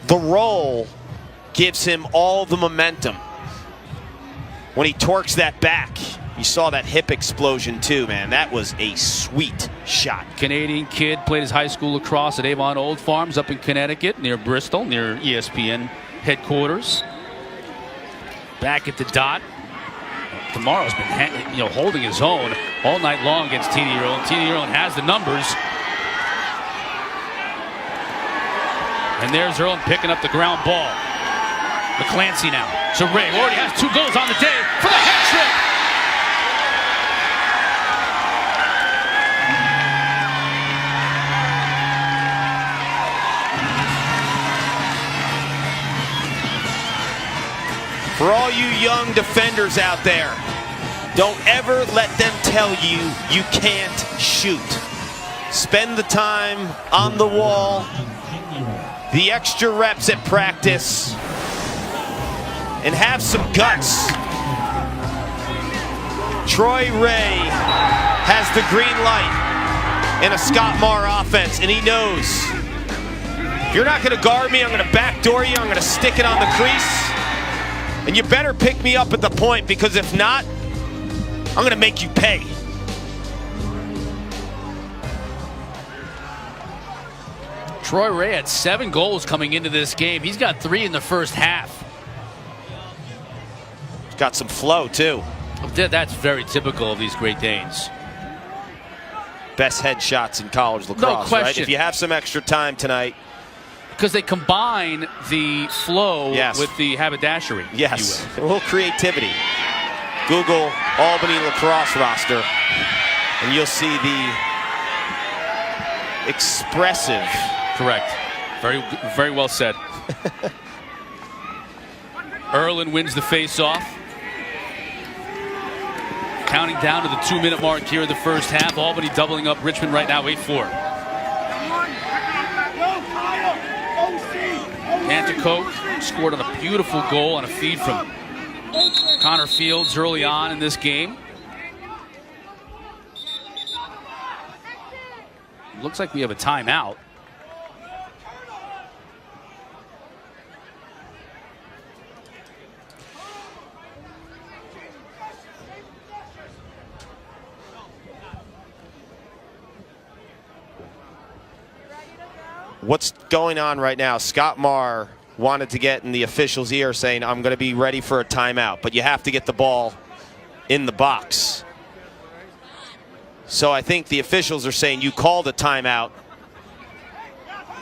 the roll gives him all the momentum. When he torques that back, you saw that hip explosion too, man. That was a sweet shot. Canadian kid, played his high school lacrosse at Avon Old Farms up in Connecticut, near Bristol, near ESPN headquarters. Back at the dot. Tomorrow's been holding his own all night long against TD Erlen. TD Erlen has the numbers. And there's Erlen picking up the ground ball. McClancy now. So Ray already has 2 goals on the day for the head young defenders out there, don't ever let them tell you you can't shoot. Spend the time on the wall, the extra reps at practice, and have some guts. Troy Ray has the green light in a Scott Marr offense, and he knows, if you're not going to guard me, I'm going to backdoor you, I'm going to stick it on the crease, and you better pick me up at the point, because if not, I'm going to make you pay. Troy Ray had 7 goals coming into this game. He's got 3 in the first half. He's got some flow, too. That's very typical of these Great Danes. Best headshots in college lacrosse, no question. right? If you have some extra time tonight. Because they combine the flow with the haberdashery. Yes, a little creativity. Google Albany lacrosse roster, and you'll see the expressive. Correct. Very well said. Erlin wins the face-off. Counting down to the 2-minute mark here in the first half. Albany doubling up Richmond right now, 8-4. Anticoke scored on a beautiful goal on a feed from Connor Fields early on in this game. Looks like we have a timeout. What's going on right now? Scott Marr wanted to get in the official's ear saying, I'm going to be ready for a timeout, but you have to get the ball in the box. So I think the officials are saying you called a timeout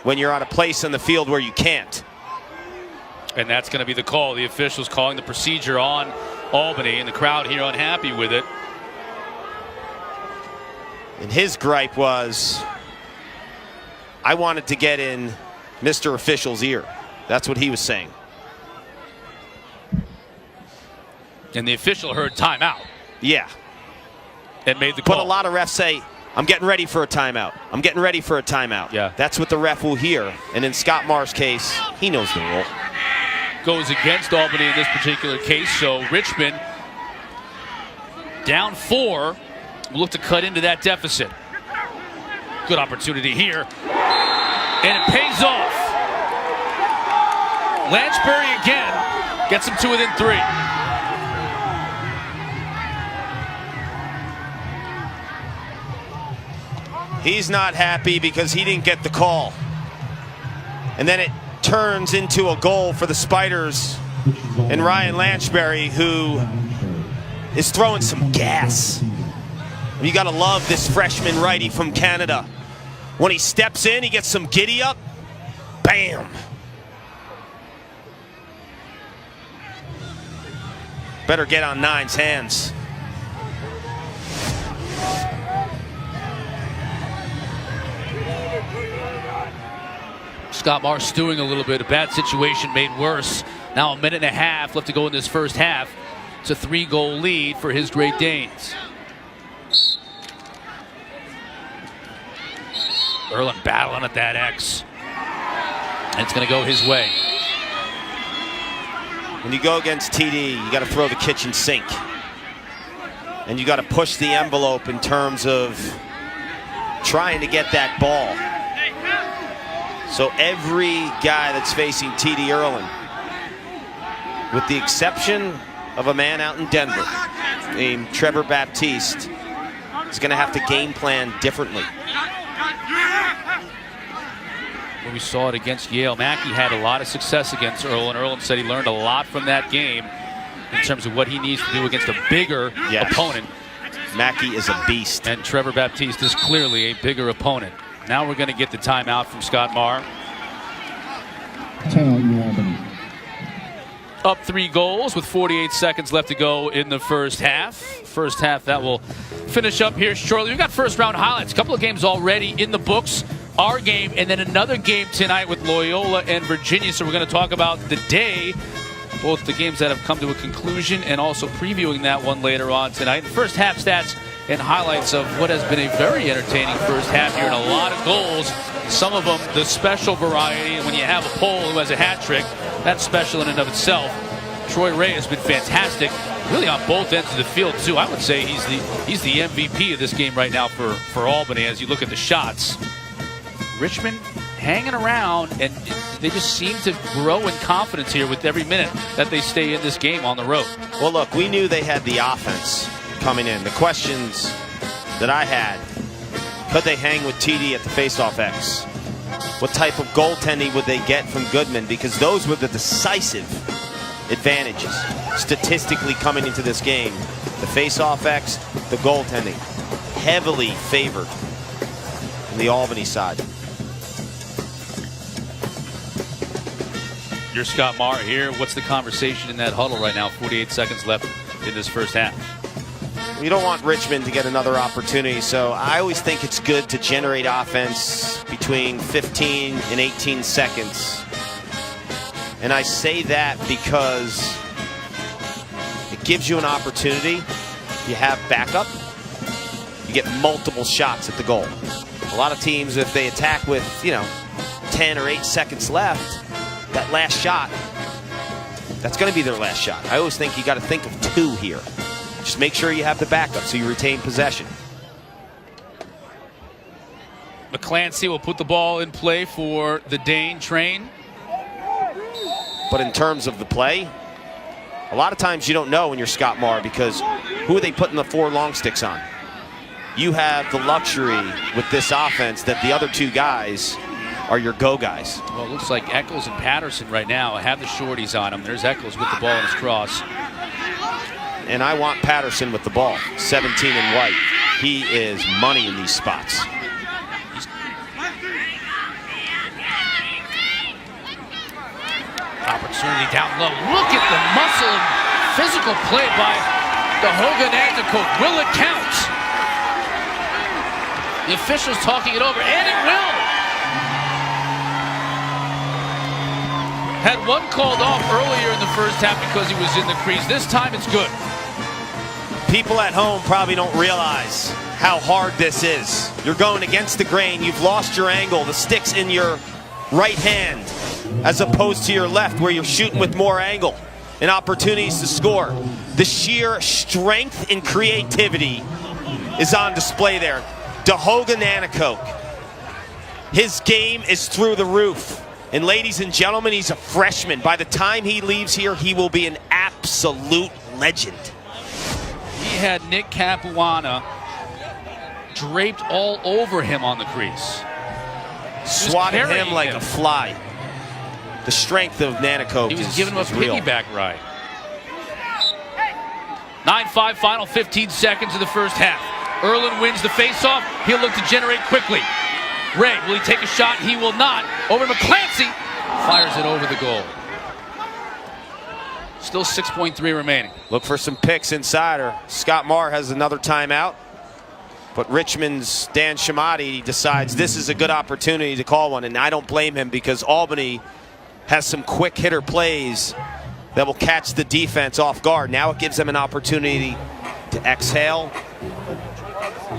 when you're on a place in the field where you can't. And that's going to be the call. The officials calling the procedure on Albany, and the crowd here unhappy with it. And his gripe was, I wanted to get in Mr. Official's ear. That's what he was saying. And the official heard timeout. Yeah. And made the call. But a lot of refs say, I'm getting ready for a timeout. I'm getting ready for a timeout. Yeah. That's what the ref will hear. And in Scott Marr's case, he knows the rule. Goes against Albany in this particular case. So Richmond down 4. Will look to cut into that deficit. Good opportunity here. And it pays off. Lanchbury again gets him to within 3. He's not happy because he didn't get the call. And then it turns into a goal for the Spiders and Ryan Lanchbury, who is throwing some gas. You got to love this freshman righty from Canada. When he steps in, he gets some giddy up. Bam! Better get on Nine's hands. Scott Marr stewing a little bit. A bad situation made worse. Now a minute and a half left to go in this first half. It's a 3-goal lead for his Great Danes. Erlin battling at that X. And it's going to go his way. When you go against TD, you got to throw the kitchen sink. And you got to push the envelope in terms of trying to get that ball. So every guy that's facing TD Erlin, with the exception of a man out in Denver named Trevor Baptiste, is going to have to game plan differently. When we saw it against Yale, Mackey had a lot of success against Erlin. Erlin said he learned a lot from that game in terms of what he needs to do against a bigger opponent. Mackey is a beast. And Trevor Baptiste is clearly a bigger opponent. Now we're going to get the timeout from Scott Marr. Up 3 goals with 48 seconds left to go in the first half. First half that will finish up here shortly. We've got first round highlights. A couple of games already in the books. Our game and then another game tonight with Loyola and Virginia. So we're going to talk about the day both the games that have come to a conclusion and also previewing that one later on tonight. First half stats and highlights of what has been a very entertaining first half here and a lot of goals. Some of them the special variety. When you have a Pole who has a hat trick, that's special in and of itself. Troy Ray has been fantastic, really on both ends of the field too. I would say he's the MVP of this game right now for Albany as you look at the shots. Richmond hanging around, and they just seem to grow in confidence here with every minute that they stay in this game on the road. Well, look, we knew they had the offense coming in. The questions that I had, could they hang with TD at the faceoff X? What type of goaltending would they get from Goodman? Because those were the decisive advantages statistically coming into this game. The faceoff X, the goaltending, heavily favored on the Albany side. You're Scott Marr here. What's the conversation in that huddle right now? 48 seconds left in this first half. You don't want Richmond to get another opportunity, so I always think it's good to generate offense between 15 and 18 seconds. And I say that because it gives you an opportunity. You have backup. You get multiple shots at the goal. A lot of teams, if they attack with, 10 or 8 seconds left, that last shot, that's going to be their last shot. I always think you got to think of 2 here. Just make sure you have the backup so you retain possession. McClancy will put the ball in play for the Dane train. But in terms of the play, a lot of times you don't know when you're Scott Marr, because who are they putting the 4 long sticks on? You have the luxury with this offense that the other 2 guys are your go guys. Well, it looks like Eccles and Patterson right now have the shorties on him. There's Eccles with the ball in his cross. And I want Patterson with the ball. 17 and white. He is money in these spots. Opportunity down low. Look at the muscle and physical play by the Hogan Anticoke. Will it count? The official's talking it over, and it will. Had one called off earlier in the first half because he was in the crease. This time it's good. People at home probably don't realize how hard this is. You're going against the grain. You've lost your angle. The stick's in your right hand as opposed to your left, where you're shooting with more angle and opportunities to score. The sheer strength and creativity is on display there. DeHogan Anacoke. His game is through the roof. And ladies and gentlemen, he's a freshman. By the time he leaves here, he will be an absolute legend. He had Nick Capuana draped all over him on the crease. Swatted him like a fly. The strength of Nanacoke is real. He was giving him a piggyback ride. 9-5 final, 15 seconds of the first half. Erlin wins the faceoff. He'll look to generate quickly. Ray, will he take a shot? He will not. Over to McClancy. Fires it over the goal. Still 6.3 remaining. Look for some picks inside, or Scott Marr has another timeout. But Richmond's Dan Shamati decides this is a good opportunity to call one, and I don't blame him, because Albany has some quick hitter plays that will catch the defense off guard. Now it gives them an opportunity to exhale,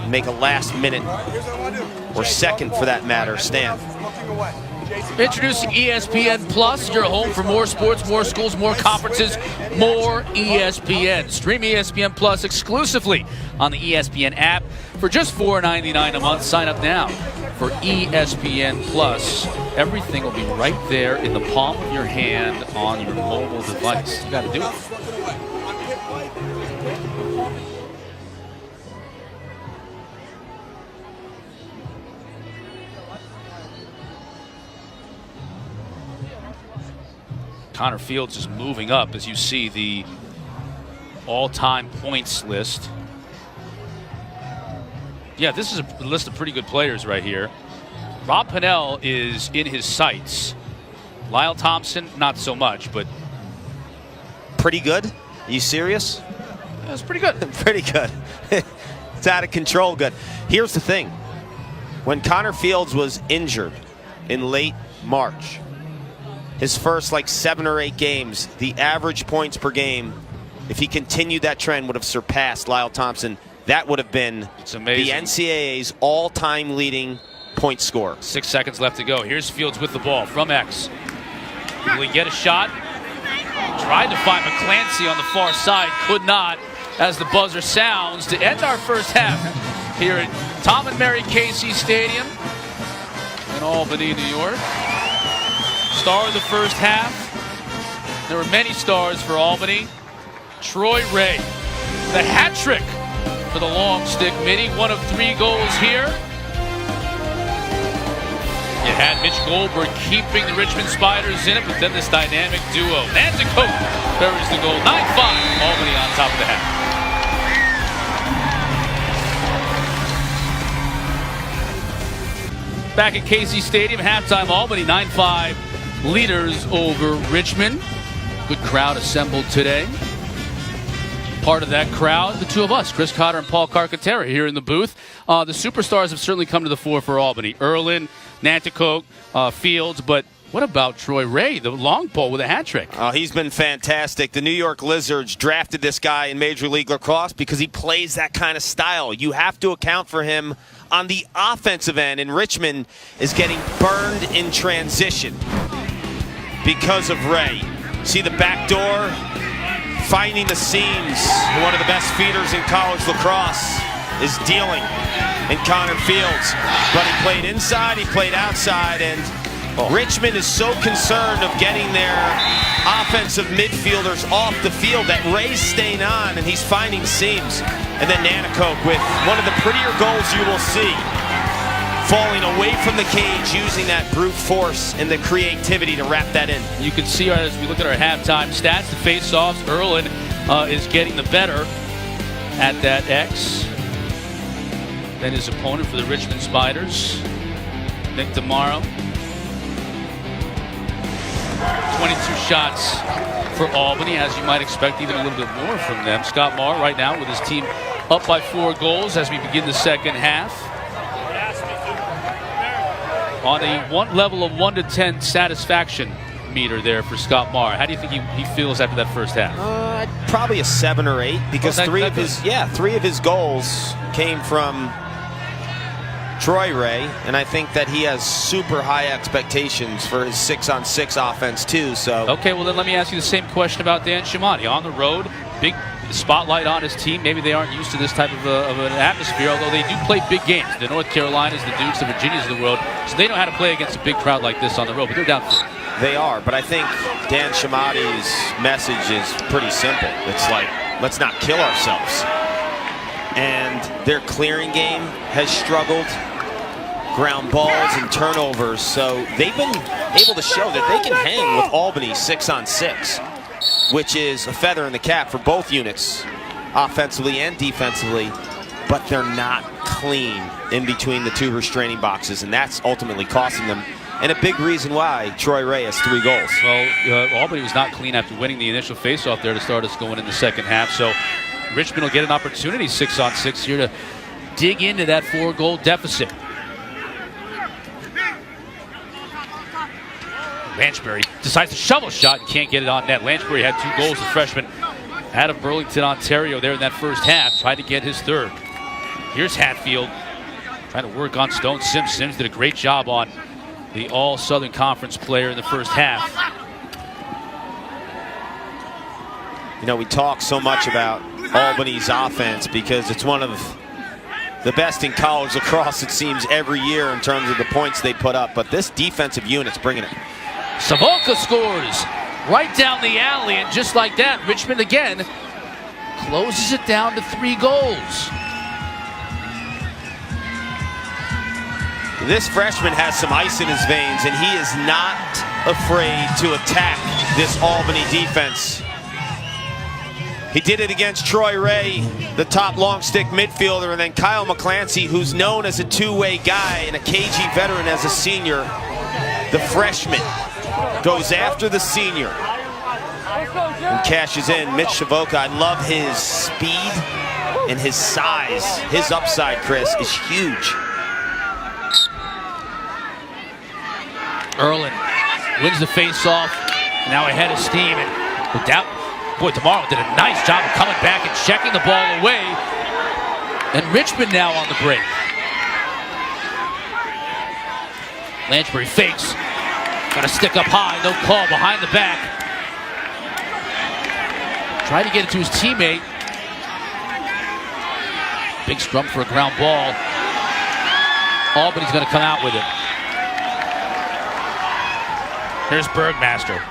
make a last minute, or second for that matter, stand. Introducing ESPN Plus, your home for more sports, more schools, more conferences, more ESPN. Stream ESPN Plus exclusively on the ESPN app for just $4.99 a month. Sign up now for ESPN Plus. Everything will be right there in the palm of your hand on your mobile device. You got to do it. Connor Fields is moving up as you see the all-time points list. Yeah, this is a list of pretty good players right here. Rob Pennell is in his sights. Lyle Thompson, not so much, but pretty good? Are you serious? That's pretty good. Pretty good. It's out of control good. Here's the thing. When Connor Fields was injured in late March, his first like 7 or 8 games, the average points per game, if he continued that trend, would have surpassed Lyle Thompson. That would have been the NCAA's all-time leading point scorer. 6 seconds left to go. Here's Fields with the ball from X. Will he get a shot? Tried to find McClancy on the far side, could not, as the buzzer sounds to end our first half here at Tom and Mary Casey Stadium in Albany, New York. Star of the first half. There were many stars for Albany. Troy Ray, the hat trick for the long stick midi. 1 of 3 goals here. You had Mitch Goldberg keeping the Richmond Spiders in it, but then this dynamic duo. Nanticoke buries the goal. 9-5. Albany on top of the half. Back at Casey Stadium, halftime Albany 9-5 leaders over Richmond. Good crowd assembled today. Part of that crowd, the two of us, Chris Cotter and Paul Carcaterra here in the booth. The superstars have certainly come to the fore for Albany. Erlin, Nanticoke, Fields, but what about Troy Ray, the long pole with a hat trick? He's been fantastic. The New York Lizards drafted this guy in Major League Lacrosse because he plays that kind of style. You have to account for him on the offensive end, and Richmond is getting burned in transition because of Ray. See the back door, finding the seams. One of the best feeders in college lacrosse is dealing in Connor Fields. But he played inside, he played outside, and Richmond is so concerned of getting their offensive midfielders off the field that Ray's staying on and he's finding seams. And then Nanticoke with one of the prettier goals you will see, falling away from the cage, using that brute force and the creativity to wrap that in. You can see as we look at our halftime stats, the face-offs, Erlin is getting the better at that X than his opponent for the Richmond Spiders, Nick DeMauro. 22 shots for Albany, as you might expect, even a little bit more from them. Scott Marr right now with his team up by 4 goals as we begin the second half. On a level of 1 to 10 satisfaction meter there for Scott Marr. How do you think he feels after that first half? Probably a 7 or 8 because 3 of his goals came from Troy Ray, and I think that he has super high expectations for his 6-on-6 offense too. So okay, well then let me ask you the same question about Dan Shamani. On the road, big spotlight on his team. Maybe they aren't used to this type of an atmosphere, although they do play big games. The North Carolinas, the Dukes, the Virginias of the world, so they know how to play against a big crowd like this on the road, but they're down 4. They are, but I think Dan Shamani's message is pretty simple. It's like, let's not kill ourselves. And their clearing game has struggled, ground balls and turnovers, so they've been able to show that they can hang with Albany 6-on-6, which is a feather in the cap for both units, offensively and defensively, but they're not clean in between the 2 restraining boxes, and that's ultimately costing them. And a big reason why Troy Ray has 3 goals. Well, Albany was not clean after winning the initial faceoff there to start us going in the second half. So Richmond will get an opportunity 6-on-6 here to dig into that 4-goal deficit. Lanchbury decides to shovel shot and can't get it on net. Lanchbury had 2 goals, the freshman out of Burlington, Ontario there in that first half. Tried to get his 3rd. Here's Hatfield trying to work on Stone Sims. Sims did a great job on the All-Southern Conference player in the first half. You know, we talk so much about Albany's offense because it's one of the best in college lacrosse, it seems, every year in terms of the points they put up. But this defensive unit's bringing it. Savoca scores right down the alley, and just like that, Richmond again closes it down to 3 goals. This freshman has some ice in his veins, and he is not afraid to attack this Albany defense. He did it against Troy Ray, the top long stick midfielder, and then Kyle McClancy, who's known as a 2-way guy and a KG veteran as a senior. The freshman goes after the senior and cashes in. Mitch Savoca, I love his speed and his size. His upside, Chris, is huge. Erlin wins the face-off, now ahead of steam. And without, boy, Tomorrow did a nice job of coming back and checking the ball away. And Richmond now on the break. Lanchbury fakes. Got to stick up high, no call, behind the back. Tried to get it to his teammate. Big scrum for a ground ball. Albany's going to come out with it. Here's Bergmaster.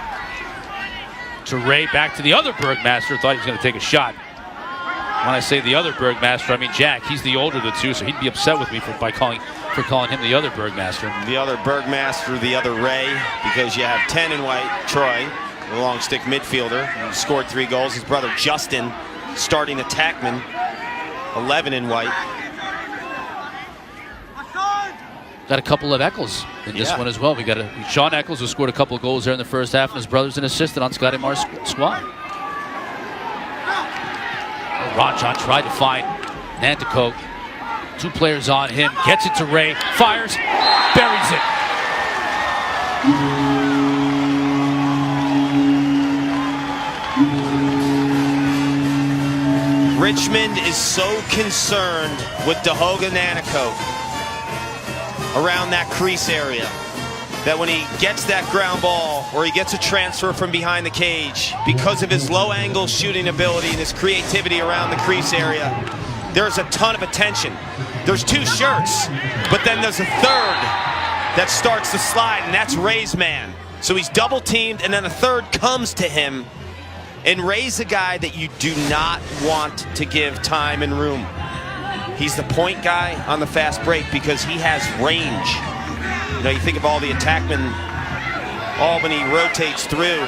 To Ray, back to the other Bergmaster. Thought he was going to take a shot. When I say the other Bergmaster, I mean Jack. He's the older of the two, so he'd be upset with me for calling him the other Bergmaster. The other Bergmaster, the other Ray, because you have 10 in white, Troy, the long stick midfielder, who scored 3 goals. His brother Justin, starting attackman, 11 in white. Got a couple of Eccles in this one as well. We got Sean Eccles, who scored a couple of goals there in the first half, and his brother's an assistant on Scotty Marr's squad. Rajan tried to find Nanticoke. 2 players on him. Gets it to Ray. Fires. Buries it. Richmond is so concerned with Dahoga Nanticoke around that crease area that when he gets that ground ball or he gets a transfer from behind the cage, because of his low angle shooting ability and his creativity around the crease area, there's a ton of attention. There's 2 shirts, but then there's a third that starts to slide, and that's Ray's man. So he's double teamed, and then a third comes to him, and Ray's a guy that you do not want to give time and room. He's the point guy on the fast break because he has range. You know, you think of all the attackmen Albany rotates through,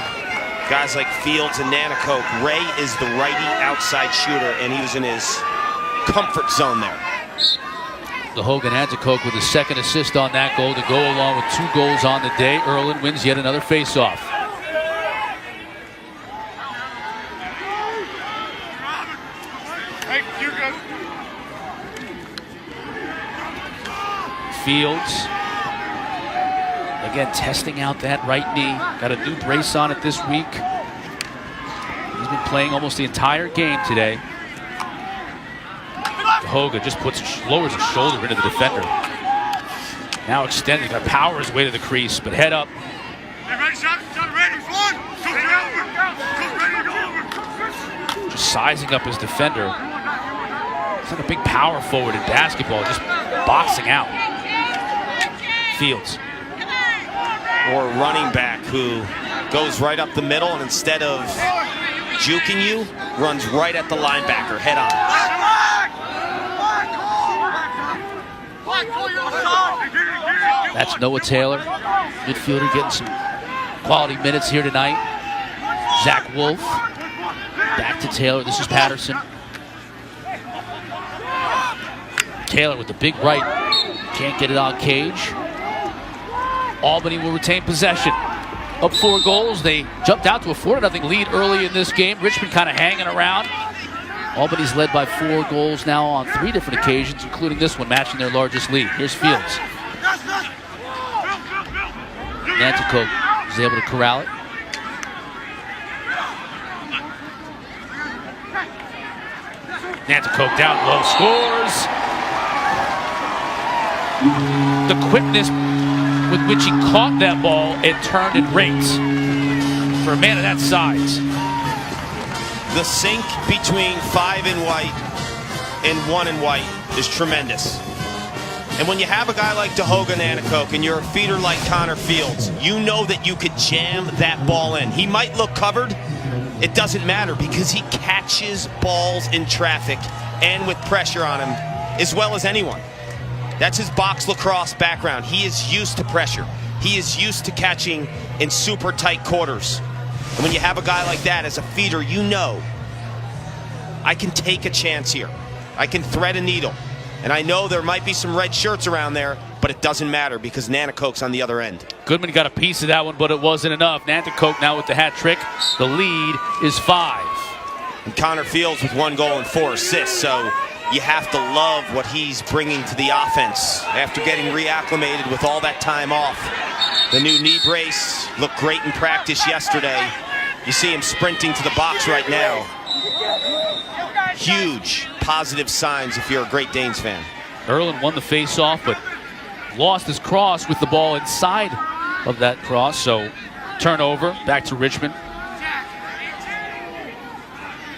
guys like Fields and Nanticoke. Ray is the righty outside shooter, and he was in his comfort zone there. Dahoga Nanticoke with his 2nd assist on that goal to go along with 2 goals on the day. Erlin wins yet another face-off. Fields. Again, testing out that right knee. Got a new brace on it this week. He's been playing almost the entire game today. Dahoga just lowers his shoulder into the defender. Now extending, got to power his way to the crease, but head up. Just sizing up his defender. It's like a big power forward in basketball, just boxing out. Fields. Or a running back who goes right up the middle and instead of juking you, runs right at the linebacker, head on. That's Noah Taylor, midfielder, getting some quality minutes here tonight. Zach Wolf, back to Taylor. This is Patterson. Taylor with the big right, can't get it on Cage. Albany will retain possession. Up 4 goals. They jumped out to a 4-0 lead early in this game. Richmond kind of hanging around. Albany's led by 4 goals now on 3 different occasions, including this one, matching their largest lead. Here's Fields. Nanticoke is able to corral it. Nanticoke down low, scores. The quickness with which he caught that ball, it turned and raked. For a man of that size. The sync between 5 in white and 1 in white is tremendous. And when you have a guy like Dahoga Nanticoke and you're a feeder like Connor Fields, you know that you could jam that ball in. He might look covered. It doesn't matter because he catches balls in traffic and with pressure on him as well as anyone. That's his box lacrosse background. He is used to pressure. He is used to catching in super tight quarters. And when you have a guy like that as a feeder, you know, I can take a chance here. I can thread a needle. And I know there might be some red shirts around there, but it doesn't matter because Nanticoke's on the other end. Goodman got a piece of that one, but it wasn't enough. Nanticoke now with the hat trick. The lead is 5. And Connor Fields with 1 goal and 4 assists, so you have to love what he's bringing to the offense after getting reacclimated with all that time off. The new knee brace looked great in practice yesterday. You see him sprinting to the box right now. Huge positive signs if you're a Great Danes fan. Erlin won the face-off, but lost his cross with the ball inside of that cross. So turnover, back to Richmond.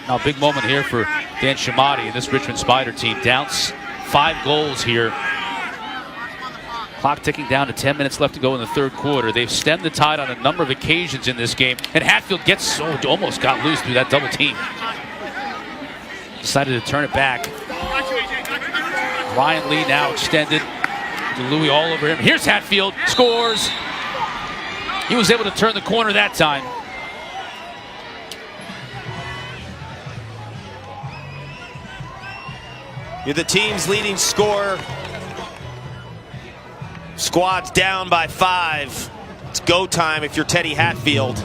Now, big moment here for Dan Shamati and this Richmond Spider team. Down 5 goals here. Clock ticking down to 10 minutes left to go in the third quarter. They've stemmed the tide on a number of occasions in this game. And Hatfield almost got loose through that double team. Decided to turn it back. Ryan Lee now extended to Louis all over him. Here's Hatfield, scores. He was able to turn the corner that time. You're the team's leading scorer. Squad's down by 5. It's go time if you're Teddy Hatfield.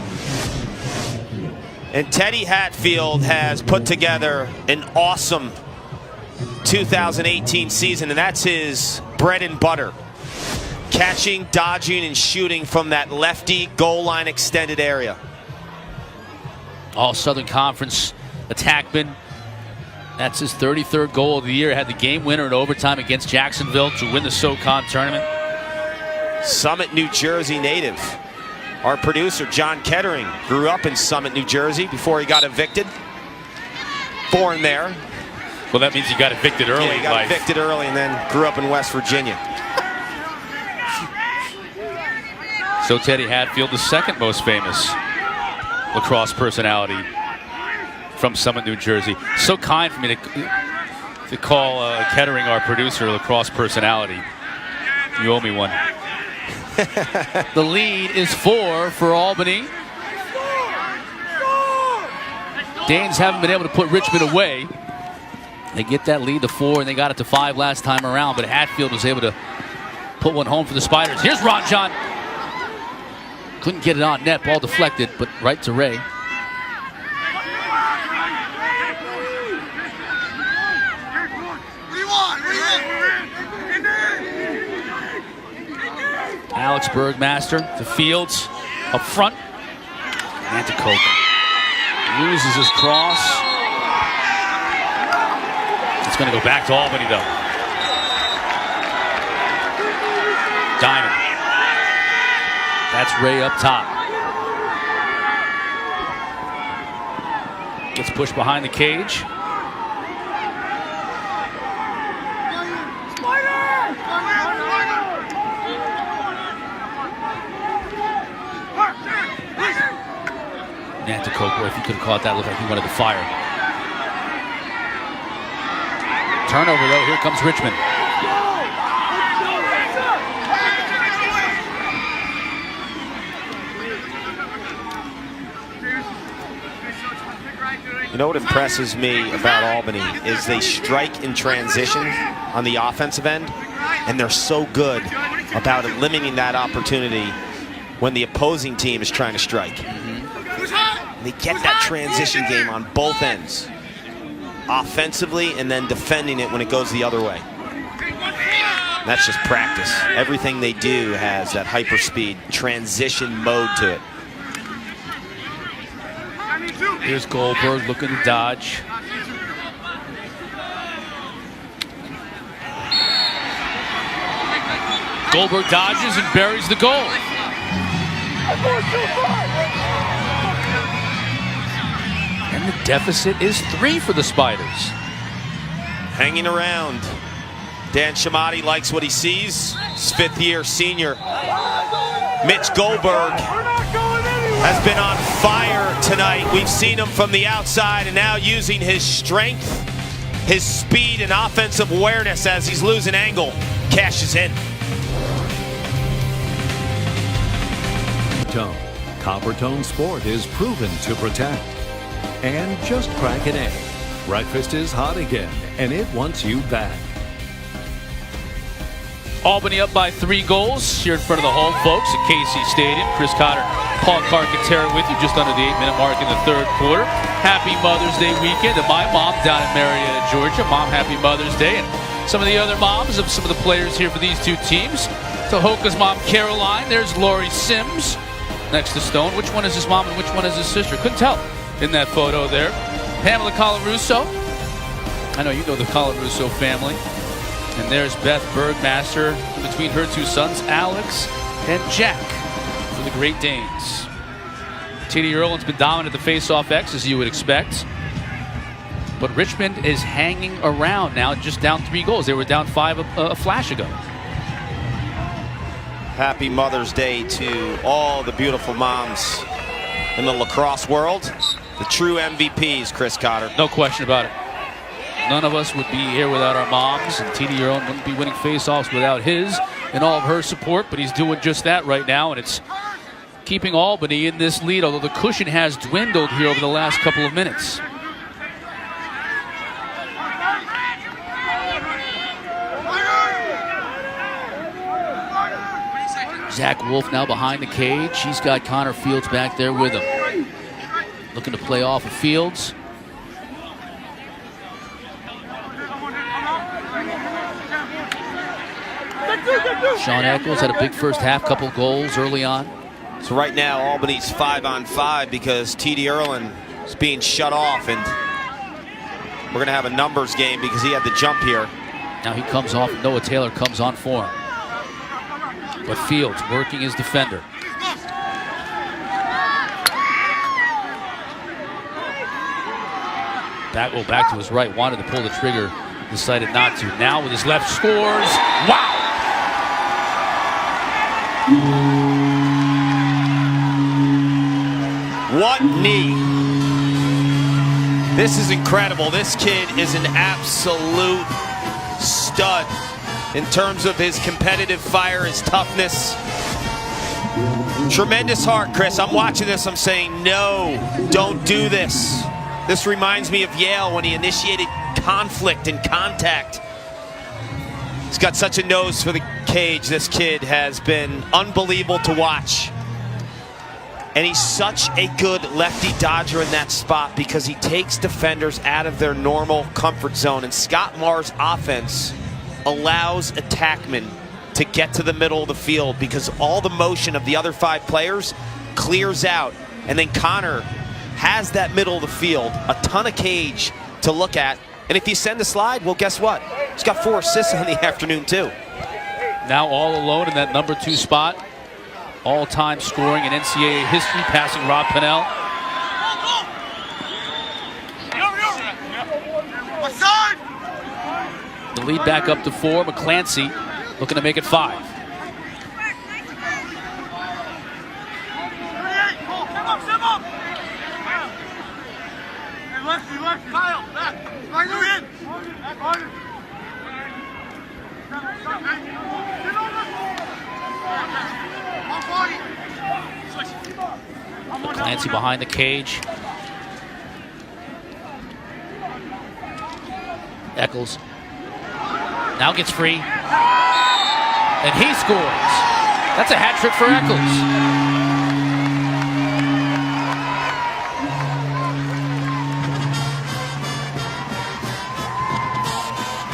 And Teddy Hatfield has put together an awesome 2018 season, and that's his bread and butter. Catching, dodging, and shooting from that lefty goal line extended area. All Southern Conference attackman. That's his 33rd goal of the year. Had the game winner in overtime against Jacksonville to win the SoCon tournament. Summit, New Jersey native. Our producer, John Kettering, grew up in Summit, New Jersey before he got evicted. Born there. Well, that means he got evicted early. Yeah, he got evicted early and then grew up in West Virginia. So Teddy Hatfield, the second most famous lacrosse personality from Summit, New Jersey. So kind for me to call Kettering, our producer, a lacrosse personality. You owe me one. The lead is 4 for Albany. Danes haven't been able to put Richmond away. They get that lead to 4, and they got it to 5 last time around, but Hatfield was able to put one home for the Spiders. Here's Ron John. Couldn't get it on net, ball deflected, but right to Ray. Alex Bergmaster to Fields up front. And to Coke. Loses his cross. It's going to go back to Albany, though. Diamond. That's Ray up top. Gets pushed behind the cage. Boy, if he could have caught that, looked like he wanted to fire. Turnover, though. Here comes Richmond. You know what impresses me about Albany is they strike in transition on the offensive end, and they're so good about eliminating that opportunity when the opposing team is trying to strike. They get that transition game on both ends, offensively and then defending it when it goes the other way. And that's just practice. Everything they do has that hyperspeed transition mode to it. Here's Goldberg looking to dodge. Goldberg dodges and buries the goal. And the deficit is 3 for the Spiders. Hanging around. Dan Shamati likes what he sees. His 5th-year senior, Mitch Goldberg, has been on fire tonight. We've seen him from the outside and now using his strength, his speed, and offensive awareness as he's losing angle. Cashes in. Tone. Copper Tone Sport is proven to protect. And just crack an egg. Breakfast is hot again, and it wants you back. Albany up by 3 goals here in front of the home folks at KC Stadium. Chris Cotter, Paul Carcaterra with you just under the 8-minute mark in the third quarter. Happy Mother's Day weekend to my mom down in Marietta, Georgia. Mom, happy Mother's Day. And some of the other moms of some of the players here for these two teams. to Hoka's mom, Caroline. There's Lori Sims next to Stone. Which one is his mom and which one is his sister? Couldn't tell in that photo there. Pamela Colarusso. I know you know the Colarusso family. And there's Beth Bergmaster in between her two sons, Alex and Jack, for the Great Danes. TD Ierlan's been dominant at the face-off X, as you would expect. But Richmond is hanging around now, just down 3 goals. They were down 5 a flash ago. Happy Mother's Day to all the beautiful moms in the lacrosse world. The true MVPs, Chris Cotter. No question about it. None of us would be here without our moms, and TD Ierlan wouldn't be winning face-offs without his and all of her support, but he's doing just that right now, and it's keeping Albany in this lead, although the cushion has dwindled here over the last couple of minutes. Zach Wolf now behind the cage. He's got Connor Fields back there with him. Looking to play off of Fields. Sean Eccles had a big first half, couple goals early on. So right now, Albany's 5-on-5 because TD Ierlan is being shut off, and we're going to have a numbers game because he had the jump here. Now he comes off, Noah Taylor comes on for him. But Fields working his defender. Back to his right, wanted to pull the trigger, decided not to. Now with his left scores. Wow! What knee. This is incredible. This kid is an absolute stud in terms of his competitive fire, his toughness. Tremendous heart, Chris. I'm watching this, I'm saying, no, don't do this. This reminds me of Yale when he initiated conflict and contact. He's got such a nose for the cage. This kid has been unbelievable to watch. And he's such a good lefty dodger in that spot because he takes defenders out of their normal comfort zone. And Scott Marr's offense allows attackmen to get to the middle of the field because all the motion of the other 5 players clears out. And then Connor has that middle of the field, a ton of cage to look at. And if you send a slide, well, guess what? He's got 4 assists on the afternoon, too. Now all alone in that number 2 spot. All-time scoring in NCAA history, passing Rob Pennell. The lead back up to 4. McClancy looking to make it 5. Clancy behind the cage. Eccles now gets free, and he scores. That's a hat trick for Eccles.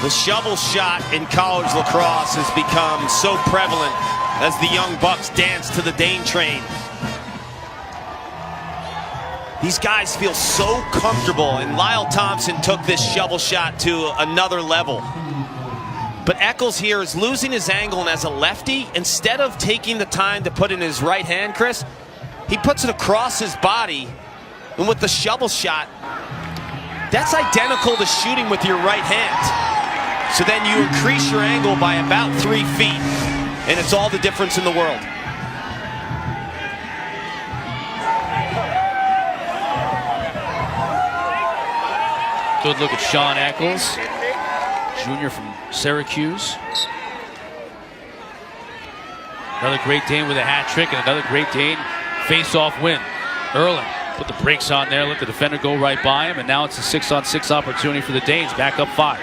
The shovel shot in college lacrosse has become so prevalent as the young bucks dance to the Dane train. These guys feel so comfortable, and Lyle Thompson took this shovel shot to another level. But Eccles here is losing his angle, and as a lefty, instead of taking the time to put in his right hand, Chris, he puts it across his body, and with the shovel shot, that's identical to shooting with your right hand. So then you increase your angle by about 3 feet, and it's all the difference in the world. Good look at Sean Eccles, junior from Syracuse. Another Great Dane with a hat trick, and another Great Dane face-off win. Ierlan put the brakes on there, let the defender go right by him, and now it's a 6-on-6 opportunity for the Danes, back up 5.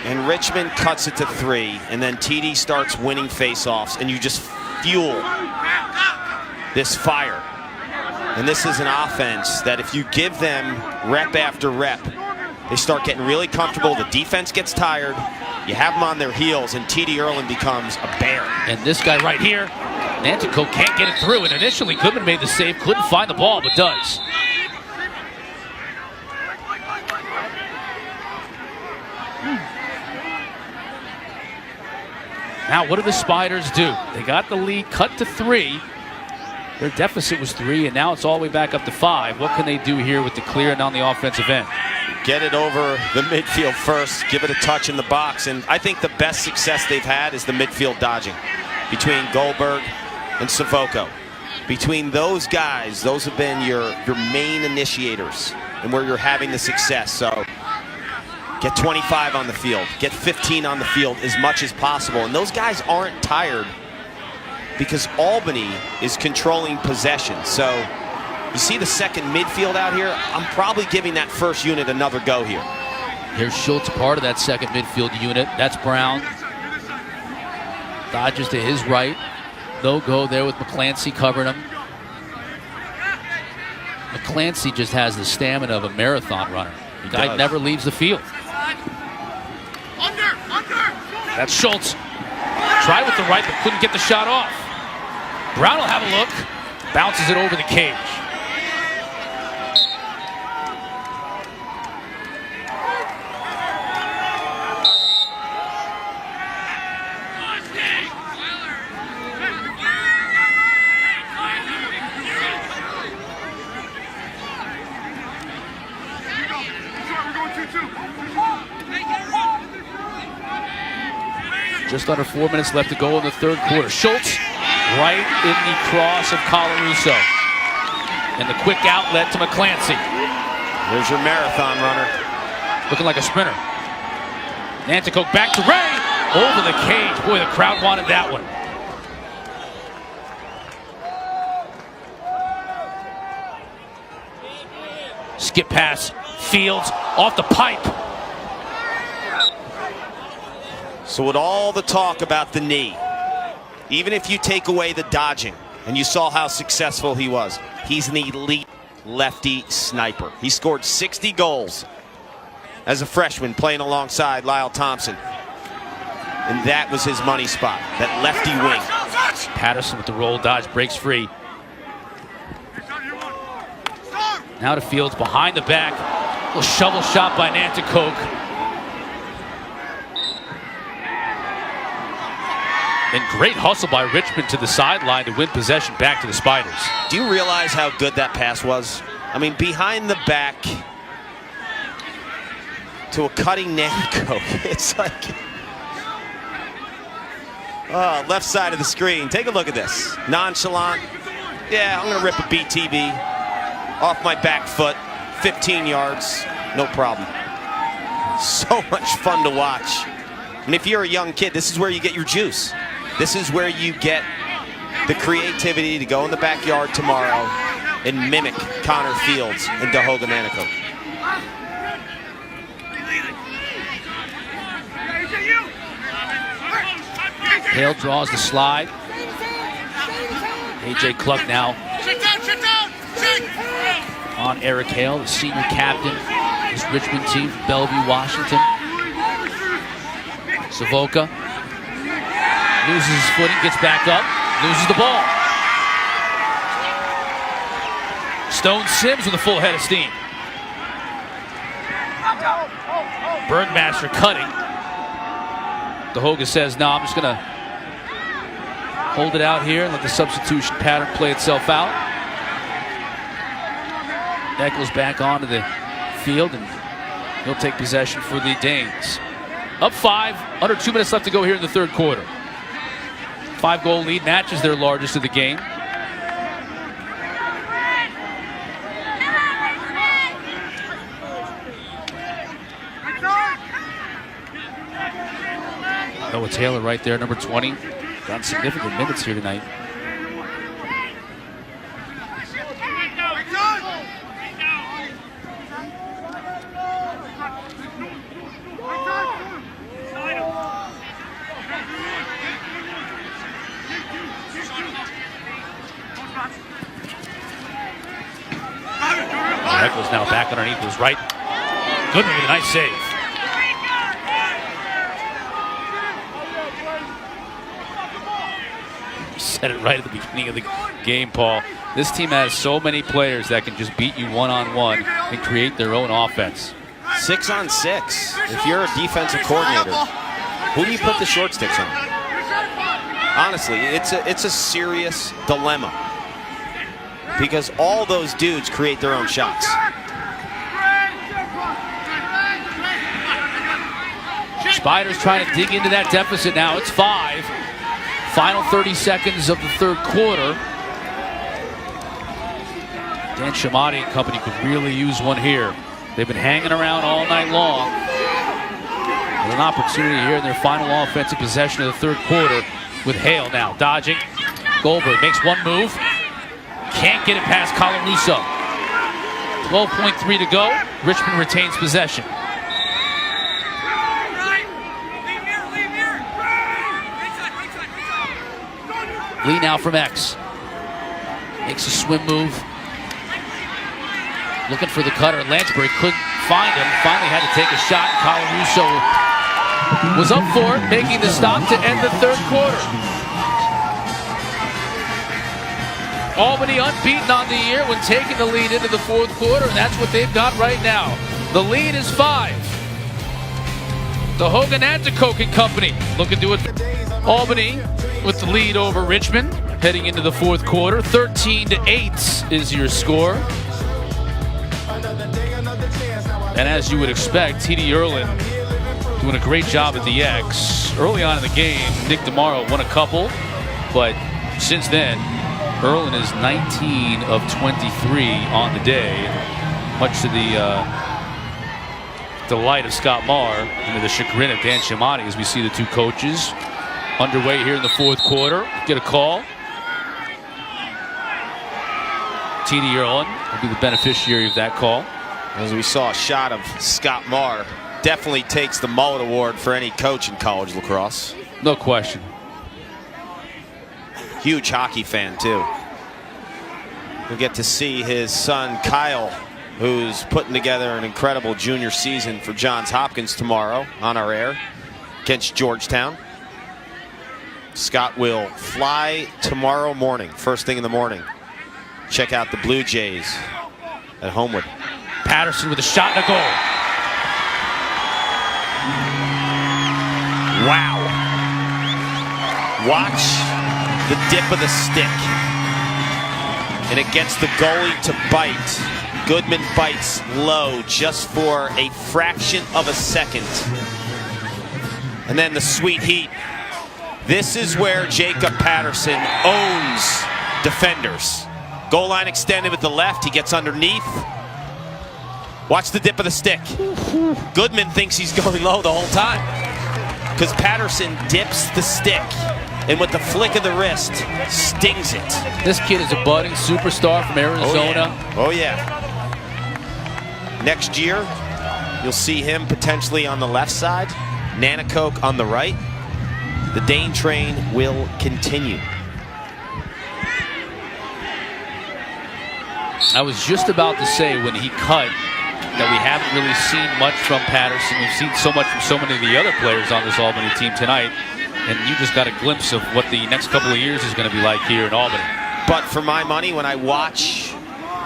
And Richmond cuts it to 3, and then TD starts winning face-offs, and you just fuel this fire. And this is an offense that if you give them rep after rep, they start getting really comfortable. The defense gets tired, You have them on their heels, and T.D. Erlin becomes a bear. And this guy right here, Nantico can't get it through, and initially Goodman made the save, couldn't find the ball, but does. Now, what do the Spiders do? They got the lead cut to 3. Their deficit was 3, and now it's all the way back up to 5. What can they do here with the clear and on the offensive end? Get it over the midfield first, give it a touch in the box, and I think the best success they've had is the midfield dodging between Goldberg and Savoco. Between those guys, those have been your main initiators and where you're having the success. So get 25 on the field, get 15 on the field as much as possible, and those guys aren't tired because Albany is controlling possession. So you see the second midfield out here? I'm probably giving that first unit another go here. Here's Schultz, part of that second midfield unit. That's Brown. Dodges to his right. No go there with McClancy covering him. McClancy just has the stamina of a marathon runner. The guy never leaves the field. That's Schultz. Tried with the right, but couldn't get the shot off. Brown will have a look. Bounces it over the cage. Just under 4 minutes left to go in the third quarter. Schultz right in the cross of Colarusso. And the quick outlet to McClancy. There's your marathon runner. Looking like a sprinter. Nantico back to Ray. Over the cage. Boy, the crowd wanted that one. Skip pass. Fields off the pipe. So with all the talk about the knee, even if you take away the dodging, and you saw how successful he was, he's an elite lefty sniper. He scored 60 goals as a freshman playing alongside Lyle Thompson. And that was his money spot, that lefty wing. Patterson with the roll dodge, breaks free. Now to Fields behind the back. A little shovel shot by Nanticoke. And great hustle by Richmond to the sideline to win possession back to the Spiders. Do you realize how good that pass was? I mean, behind the back to a cutting Nanticoke. It's like, oh, left side of the screen. Take a look at this. Nonchalant. Yeah, I'm going to rip a BTB off my back foot. 15 yards. No problem. So much fun to watch. And if you're a young kid, this is where you get your juice. This is where you get the creativity to go in the backyard tomorrow and mimic Connor Fields and Dahoga Nanticoke. Hale draws the slide. A.J. Cluck now on Eric Hale, the senior captain of this Richmond team from Bellevue, Washington. Savoca loses his footing, gets back up, loses the ball. Stone Sims with a full head of steam. Bergmaster cutting. Dahoga says, no, I'm just going to hold it out here and let the substitution pattern play itself out. Eccles back onto the field, and he'll take possession for the Danes. Up 5, under 2 minutes left to go here in the third quarter. 5-goal lead matches their largest of the game. Noah Taylor right there, number 20. Gotten significant minutes here tonight. Eccles now back underneath his right. Goodman with a nice save. said it right at the beginning of the game, Paul. This team has so many players that can just beat you one-on-one and create their own offense. 6-on-6. If you're a defensive coordinator, who do you put the short sticks on? Honestly, it's a serious dilemma because all those dudes create their own shots. Spiders trying to dig into that deficit now. It's 5. Final 30 seconds of the third quarter. Dan Shamati and company could really use one here. They've been hanging around all night long. With an opportunity here in their final offensive possession of the third quarter with Hale now dodging. Goldberg makes one move. Can't get it past Colarusso. 12.3 to go. Richmond retains possession. Lee now from X. Makes a swim move. Looking for the cutter. Landsberg couldn't find him. Finally had to take a shot. Colarusso was up for it, making the stop to end the third quarter. Albany unbeaten on the year when taking the lead into the fourth quarter, and that's what they've got right now. The lead is 5. The Hogan Anticoke and Company looking to it. Albany with the lead over Richmond heading into the fourth quarter. 13-8 is your score. And as you would expect, TD Erlin doing a great job at the X. Early on in the game, Nick DeMauro won a couple, but since then, Erlin is 19 of 23 on the day, much to the delight of Scott Marr and to the chagrin of Dan Shamati as we see the two coaches underway here in the fourth quarter. Get a call. TD Erlin will be the beneficiary of that call. As we saw a shot of Scott Marr, definitely takes the Mullet Award for any coach in college lacrosse. No question. Huge hockey fan, too. We'll get to see his son, Kyle, who's putting together an incredible junior season for Johns Hopkins tomorrow on our air against Georgetown. Scott will fly tomorrow morning, first thing in the morning. Check out the Blue Jays at Homewood. Patterson with a shot and a goal. Wow. Watch the dip of the stick. And it gets the goalie to bite. Goodman bites low just for a fraction of a second. And then the sweet heat. This is where Jacob Patterson owns defenders. Goal line extended with the left. He gets underneath. Watch the dip of the stick. Goodman thinks he's going low the whole time because Patterson dips the stick and with the flick of the wrist stings it. This kid is a budding superstar from Arizona. Oh yeah. Next year, you'll see him potentially on the left side, Nanacoke on the right. The Dane train will continue. I was just about to say when he cut that we haven't really seen much from Patterson. We've seen so much from so many of the other players on this Albany team tonight. And you just got a glimpse of what the next couple of years is going to be like here in Albany. But for my money, when I watch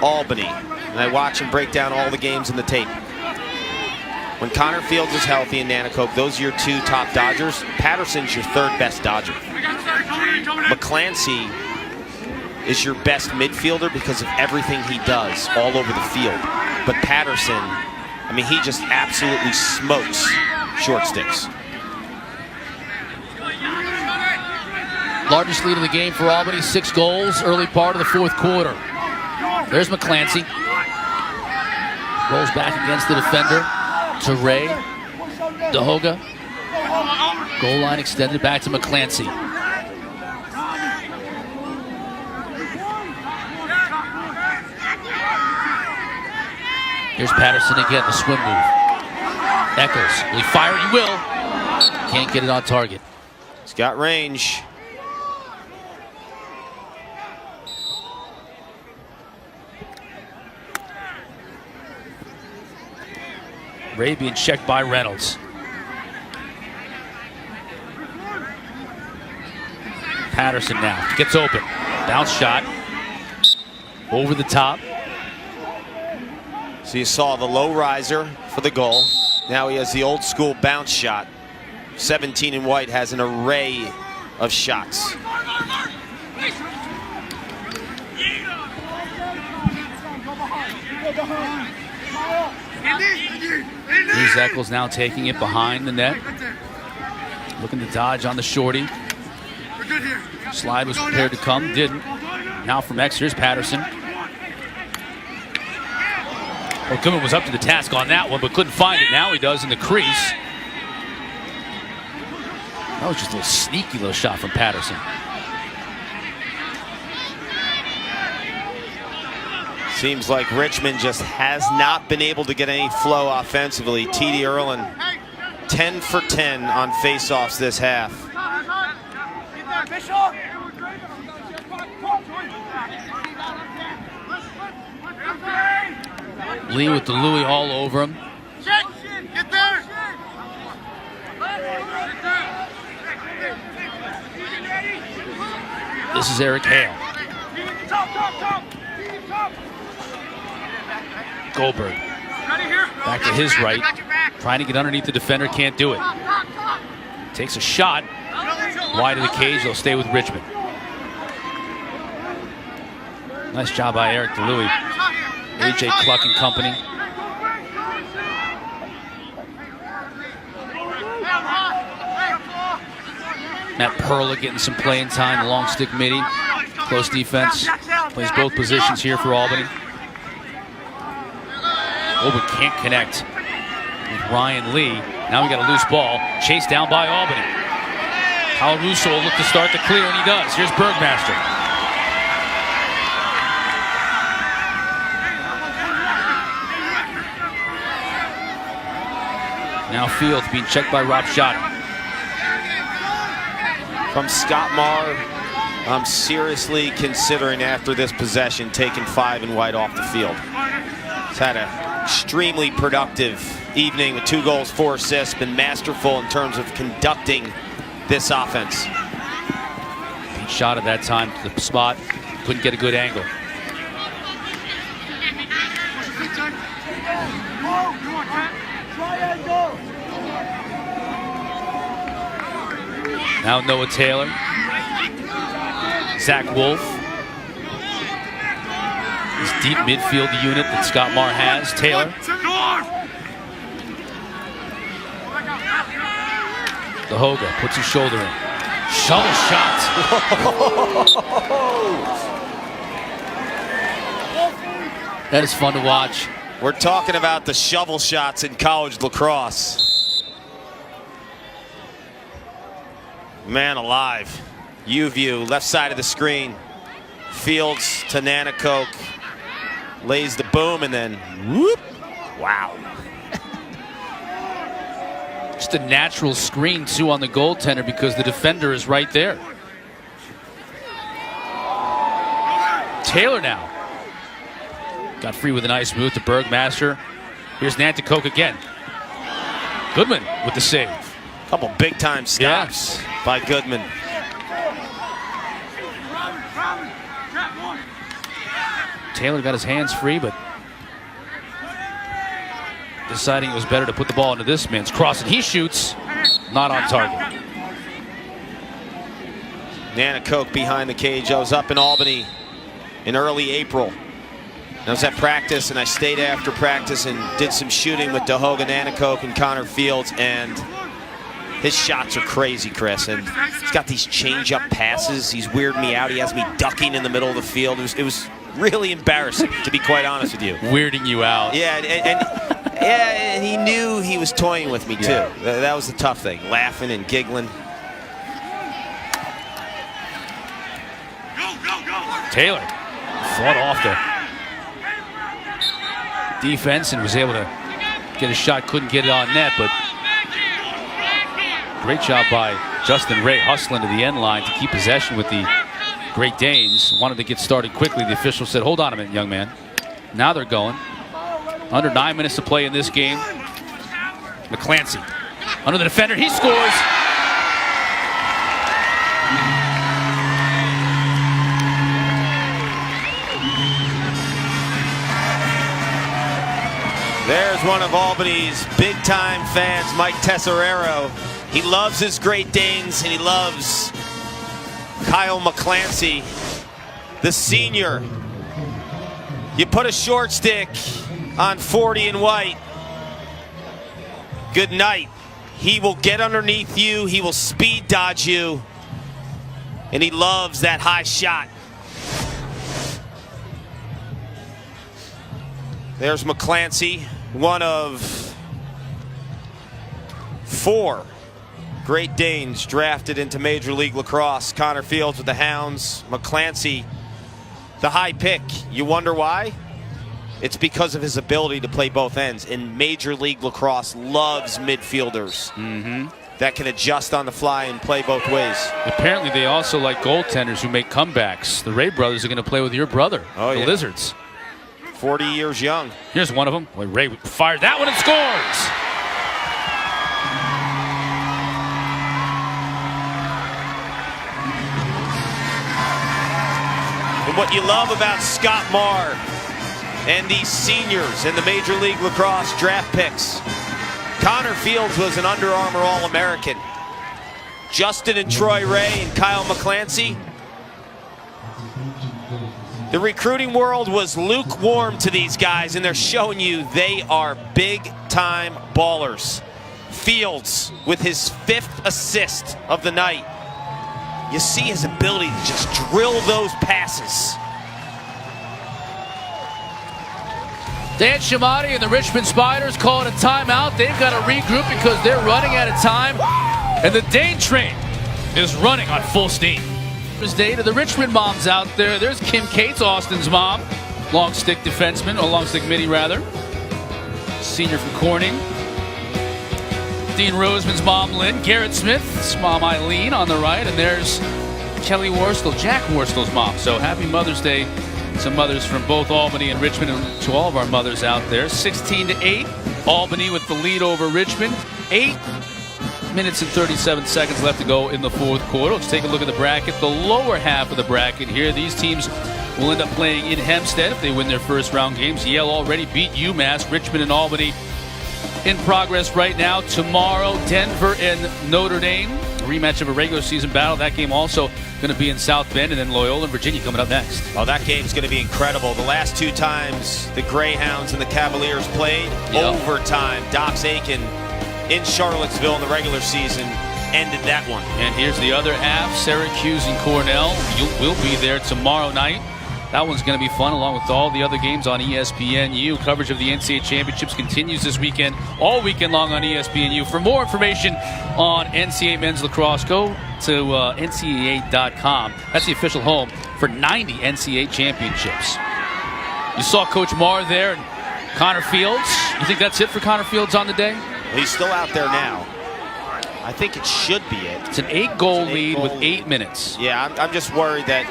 Albany, and I watch and break down all the games in the tape, when Connor Fields is healthy and Nanacoke, those are your two top Dodgers. Patterson's your third best Dodger. McClancy is your best midfielder because of everything he does all over the field. But Patterson, I mean, he just absolutely smokes short sticks. Largest lead of the game for Albany, 6 goals, early part of the fourth quarter. There's McClancy. Rolls back against the defender to Ray. DeHoga. Goal line extended back to McClancy. Here's Patterson again, the swim move. Eccles, will he fire? He will. Can't get it on target. He's got range. Ray being checked by Reynolds. Patterson now gets open. Bounce shot. Over the top. So you saw the low riser for the goal. Now he has the old school bounce shot. 17 in white has an array of shots. Here's Eccles now taking it behind the net. Looking to dodge on the shorty. Slide was prepared to come, didn't. Now from X, here's Patterson. Well, Goodman was up to the task on that one, but couldn't find it. Now he does in the crease. That was just a little sneaky little shot from Patterson. Seems like Richmond just has not been able to get any flow offensively. T.D. Erlin, 10 for 10 on faceoffs this half. Lee with the Louis all over him. Get there. This is Eric Hale. Goldberg back to his right, trying to get underneath the defender, can't do it. Takes a shot wide of the cage. They'll stay with Richmond. Nice job by Eric DeLuey. AJ Cluck and company. Matt Perla getting some playing time, the long stick midi. Close defense. Plays both positions here for Albany. Goldberg can't connect with Ryan Lee. Now we got a loose ball. Chased down by Albany. Kyle Russo will look to start the clear, and he does. Here's Bergmaster. Now Fields being checked by Rob Schott. From Scott Marr, I'm seriously considering after this possession taking 5 in white off the field. He's had an extremely productive evening with 2 goals, 4 assists, been masterful in terms of conducting this offense. Beat shot at that time to the spot, couldn't get a good angle. Now Noah Taylor. Zach Wolf. This deep midfield unit that Scott Marr has. Taylor. The Hoga puts his shoulder in. Shovel shot. That is fun to watch. We're talking about the shovel shots in college lacrosse. Man alive. U-view, left side of the screen. Fields to Nanacoke. Lays the boom and then whoop. Wow. Just a natural screen too on the goaltender because the defender is right there. Taylor now. Got free with a nice move to Bergmaster. Here's Nanticoke again. Goodman with the save. Couple big time stops by Goodman. Taylor got his hands free, but deciding it was better to put the ball into this man's cross, and he shoots, not on target. Nanacoke behind the cage. I was up in Albany in early April. I was at practice, and I stayed after practice and did some shooting with DeHoga, Nanacoke, and Connor Fields, and his shots are crazy, Chris. And he's got these change-up passes. He's weirding me out. He has me ducking in the middle of the field. It was really embarrassing, to be quite honest with you. Weirding you out. Yeah, and he knew he was toying with me, too. Yeah. That was the tough thing, laughing and giggling. Taylor fought off the defense and was able to get a shot, couldn't get it on net, but great job by Justin Ray hustling to the end line to keep possession with the Great Danes. Wanted to get started quickly. The official said, hold on a minute, young man. Now they're going. Under 9 minutes to play in this game. McClancy under the defender. He scores. There's one of Albany's big-time fans, Mike Tesserero. He loves his Great Danes, and he loves Kyle McClancy, the senior. You put a short stick on 40 and white. Good night. He will get underneath you. He will speed dodge you. And he loves that high shot. There's McClancy, one of 4 Great Danes drafted into Major League Lacrosse. Connor Fields with the Hounds. McClancy, the high pick. You wonder why? It's because of his ability to play both ends. And Major League Lacrosse loves midfielders that can adjust on the fly and play both ways. Apparently they also like goaltenders who make comebacks. The Ray brothers are going to play with your brother, the Lizards. 40 years young. Here's one of them. Boy, Ray fired that one and scores. And what you love about Scott Marr and these seniors and the Major League Lacrosse draft picks, Connor Fields was an Under Armour All-American. Justin and Troy Ray and Kyle McClancy. The recruiting world was lukewarm to these guys, and they're showing you they are big-time ballers. Fields with his 5th assist of the night. You see his ability to just drill those passes. Dan Shamati and the Richmond Spiders call it a timeout. They've got to regroup because they're running out of time. And the Dane train is running on full steam. Day to the Richmond moms out there. There's Kim Cates, Austin's mom. Long stick defenseman, or long stick mini rather. Senior from Corning. Dean Roseman's mom, Lynn. Garrett Smith's mom, Eileen, on the right. And there's Kelly Worstel, Jack Worstel's mom. So happy Mother's Day to mothers from both Albany and Richmond, and to all of our mothers out there. 16-8, Albany with the lead over Richmond. 8 minutes and 37 seconds left to go in the 4th quarter. Let's take a look at the bracket. The lower half of the bracket here. These teams will end up playing in Hempstead if they win their first round games. Yale already beat UMass. Richmond and Albany in progress right now. Tomorrow, Denver and Notre Dame. A rematch of a regular season battle. That game also going to be in South Bend, and then Loyola and Virginia coming up next. Oh, that game's going to be incredible. The last 2 times the Greyhounds and the Cavaliers played, overtime. Dox Aiken in Charlottesville in the regular season ended that one. And here's the other half, Syracuse and Cornell. We'll be there tomorrow night. That one's going to be fun, along with all the other games on ESPNU. Coverage of the NCAA championships continues this weekend, all weekend long on ESPNU. For more information on NCAA men's lacrosse, go to NCAA.com. That's the official home for 90 NCAA championships. You saw Coach Marr there and Connor Fields. You think that's it for Connor Fields on the day? He's still out there now. I think it should be it. It's an 8-goal lead with 8 minutes. Yeah, I'm just worried that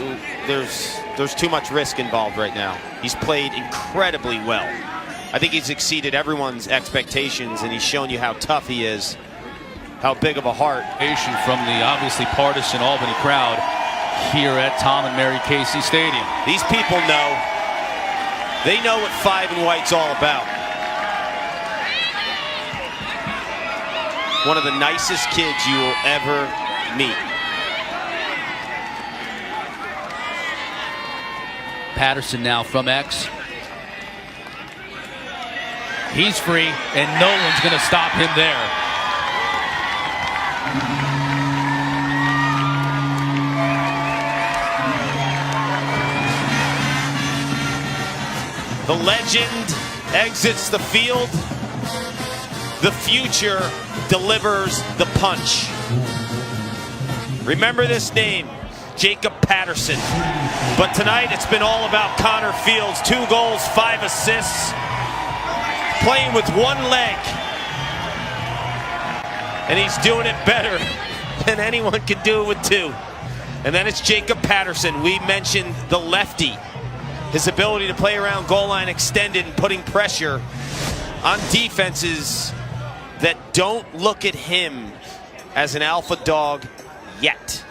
there's too much risk involved right now. He's played incredibly well. I think he's exceeded everyone's expectations, and he's shown you how tough he is, how big of a heart. From the obviously partisan Albany crowd here at Tom and Mary Casey Stadium. These people know. They know what 5 and white's all about. One of the nicest kids you will ever meet. Patterson now from X. He's free, and no one's going to stop him there. The legend exits the field. The future delivers the punch. Remember this name, Jacob Patterson. But tonight it's been all about Connor Fields. 2 goals, 5 assists. Playing with one leg. And he's doing it better than anyone can do it with 2. And then it's Jacob Patterson. We mentioned the lefty. His ability to play around goal line extended and putting pressure on defenses that don't look at him as an alpha dog yet.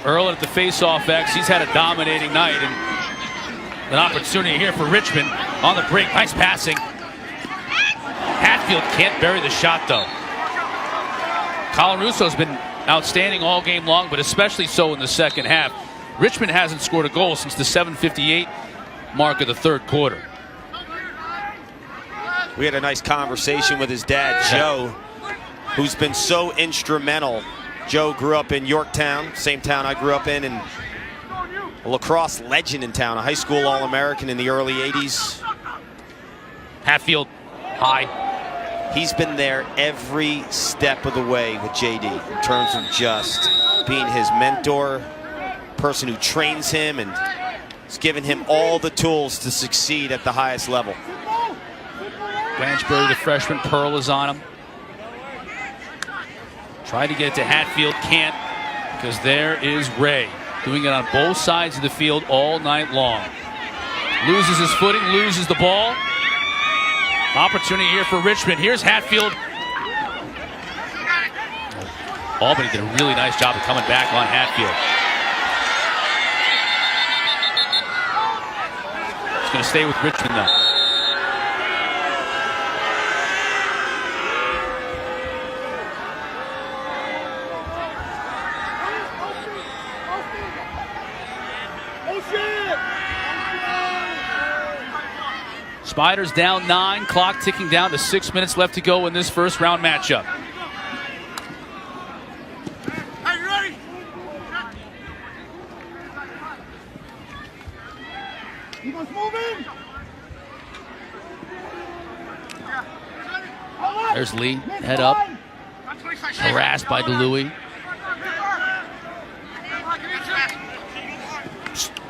Earl at the face-off X. He's had a dominating night, and An opportunity here for Richmond on the break. Nice passing. Hatfield can't bury the shot, though. Colaruso's been outstanding all game long, but especially so in the second half. Richmond hasn't scored a goal since the 7:58 mark of the third quarter. We had a nice conversation with his dad, Joe, who's been so instrumental. Joe grew up in Yorktown, same town I grew up in, and a lacrosse legend in town, a high school All-American in the early 80s. Hatfield, high. He's been there every step of the way with JD in terms of just being his mentor, person who trains him and has given him all the tools to succeed at the highest level. Blanchbury, the freshman, Pearl is on him. Tried to get it to Hatfield, can't, because there is Ray doing it on both sides of the field all night long. Loses his footing, loses the ball. Opportunity here for Richmond. Here's Hatfield. Albany did a really nice job of coming back on Hatfield. He's going to stay with Richmond now. Spiders down 9, clock ticking down to 6 minutes left to go in this first round matchup. Hey, you ready? You must move in. There's Lee, head up, harassed by DeLuey.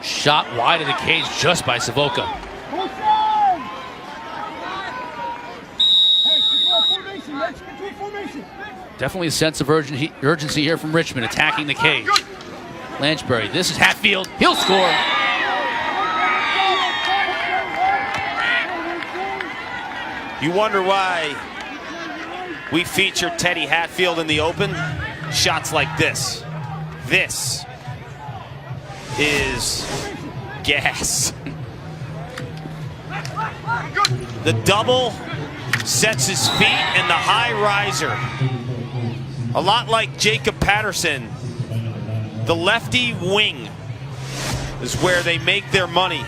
Shot wide of the cage just by Savoca. Definitely a sense of urgency here from Richmond, attacking the cage. Blanchbury, this is Hatfield. He'll score. You wonder why we feature Teddy Hatfield in the open? Shots like this. This is gas. The double sets his feet, and the high riser. A lot like Jacob Patterson, the lefty wing is where they make their money.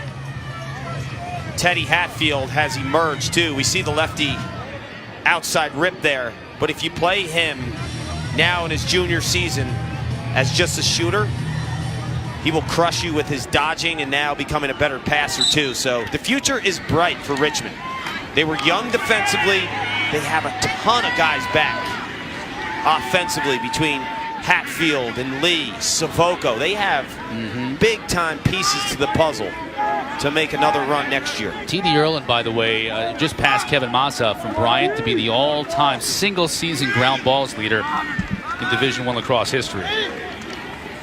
Teddy Hatfield has emerged too. We see the lefty outside rip there, but if you play him now in his junior season as just a shooter, he will crush you with his dodging and now becoming a better passer too. So the future is bright for Richmond. They were young defensively. They have a ton of guys back offensively between Hatfield and Lee, Savoco. They have big-time pieces to the puzzle to make another run next year. T.D. Erlin, by the way, just passed Kevin Massa from Bryant to be the all-time single-season ground balls leader in Division I lacrosse history.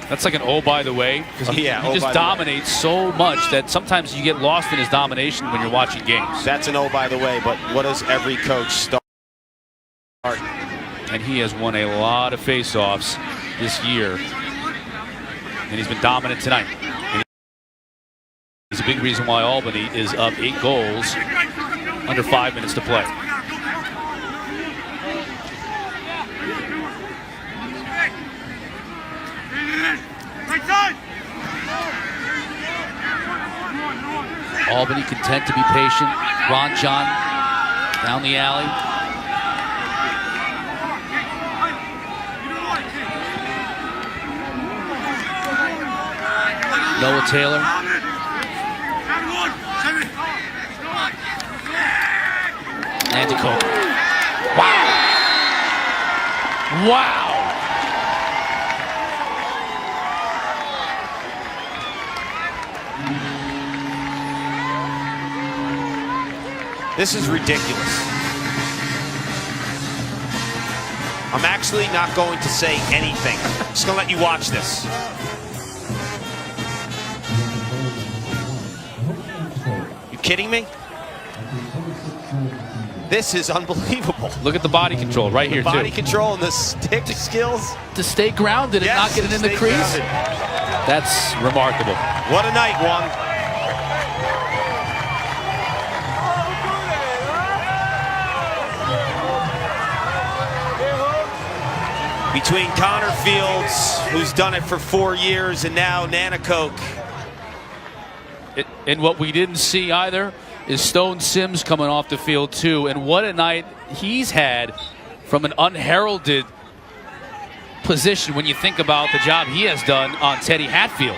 That's like an oh, by the way, because he just dominates so much that sometimes you get lost in his domination when you're watching games. That's an oh, by the way, but what does every coach start? And he has won a lot of face-offs this year, and he's been dominant tonight. And he's a big reason why Albany is up 8 goals under 5 minutes to play. Albany content to be patient. Ron John down the alley. Noah Taylor. And Dakota. Wow. Wow. This is ridiculous. I'm actually not going to say anything. I'm just going to let you watch this. You kidding me? This is unbelievable. Look at the body control right here, Body too. control and the stick skills. To stay grounded and not get it in the crease. Grounded. That's remarkable. What a night, Juan. between Connor Fields, who's done it for 4 years, and now Nanacoke. And what we didn't see either is Stone Sims coming off the field too. And what a night he's had from an unheralded position when you think about the job he has done on Teddy Hatfield.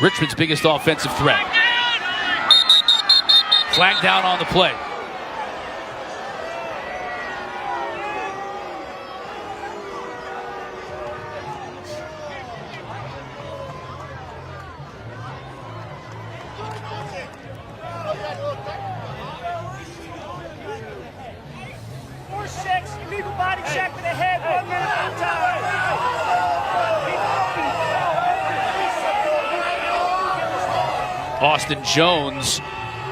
Richmond's biggest offensive threat. Flag down on the play. Illegal body check to the head, 1 minute at a time. Austin Jones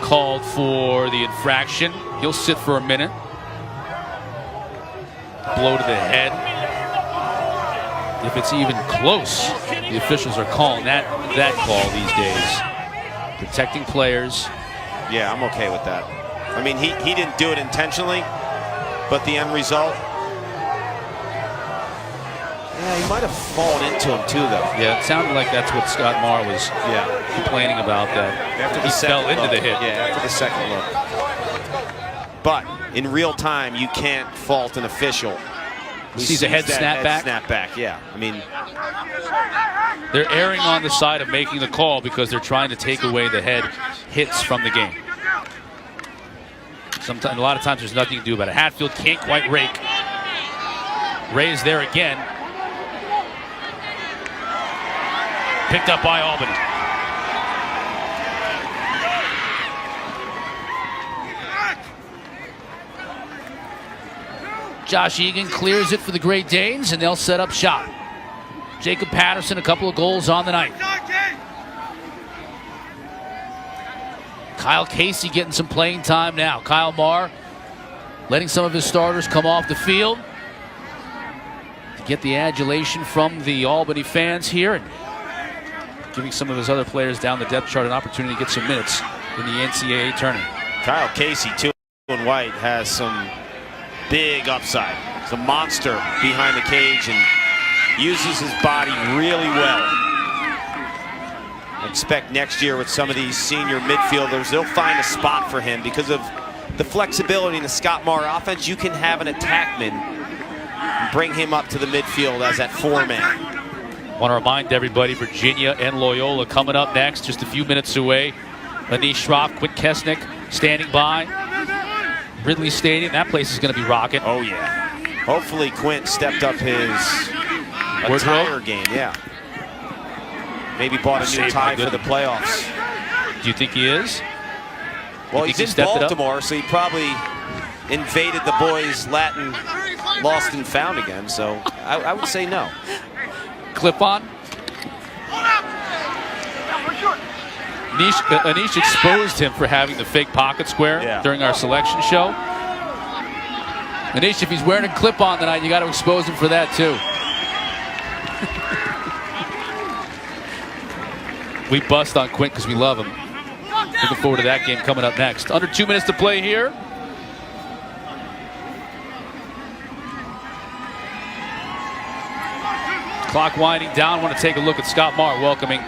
called for the infraction. He'll sit for a minute. Blow to the head. If it's even close, the officials are calling that call these days. Protecting players. Yeah, I'm okay with that. I mean, he didn't do it intentionally, but the end result, yeah, he might have fallen into him too, though. Yeah, it sounded like that's what Scott Marr was complaining about, that After he fell into the hit. Yeah, after the second look. But in real time, you can't fault an official. He sees a head snap back. Snap back, yeah. I mean, they're erring on the side of making the call because they're trying to take away the head hits from the game. Sometimes, a lot of times, there's nothing to do about it. Hatfield can't quite rake. Ray is there again. Picked up by Albany. Josh Egan clears it for the Great Danes, and they'll set up shop. Jacob Patterson, a couple of goals on the night. Kyle Casey getting some playing time now. Kyle Marr letting some of his starters come off the field to get the adulation from the Albany fans here, and giving some of his other players down the depth chart an opportunity to get some minutes in the NCAA tournament. Kyle Casey, too, in white, has some big upside. He's a monster behind the cage and uses his body really well. I expect next year with some of these senior midfielders, they'll find a spot for him because of the flexibility in the Scott Marr offense. You can have an attackman and bring him up to the midfield as that four-man. Want to remind everybody, Virginia and Loyola coming up next, just a few minutes away. Anish Shroff, Quint Kesnick standing by. Ridley Stadium, that place is going to be rocking. Oh, yeah. Hopefully Quint stepped up his attire game, yeah. Maybe bought a new tie for the playoffs. Do you think he is? Well, he's in Baltimore, so he probably invaded the boys' Latin lost and found again, so I would say no. Clip on. Anish exposed him for having the fake pocket square during our selection show. Anish, if he's wearing a clip on tonight, you got to expose him for that too. We bust on Quint because we love him. Looking forward to that game coming up next. Under 2 minutes to play here. Clock winding down. Want to take a look at Scott Marr welcoming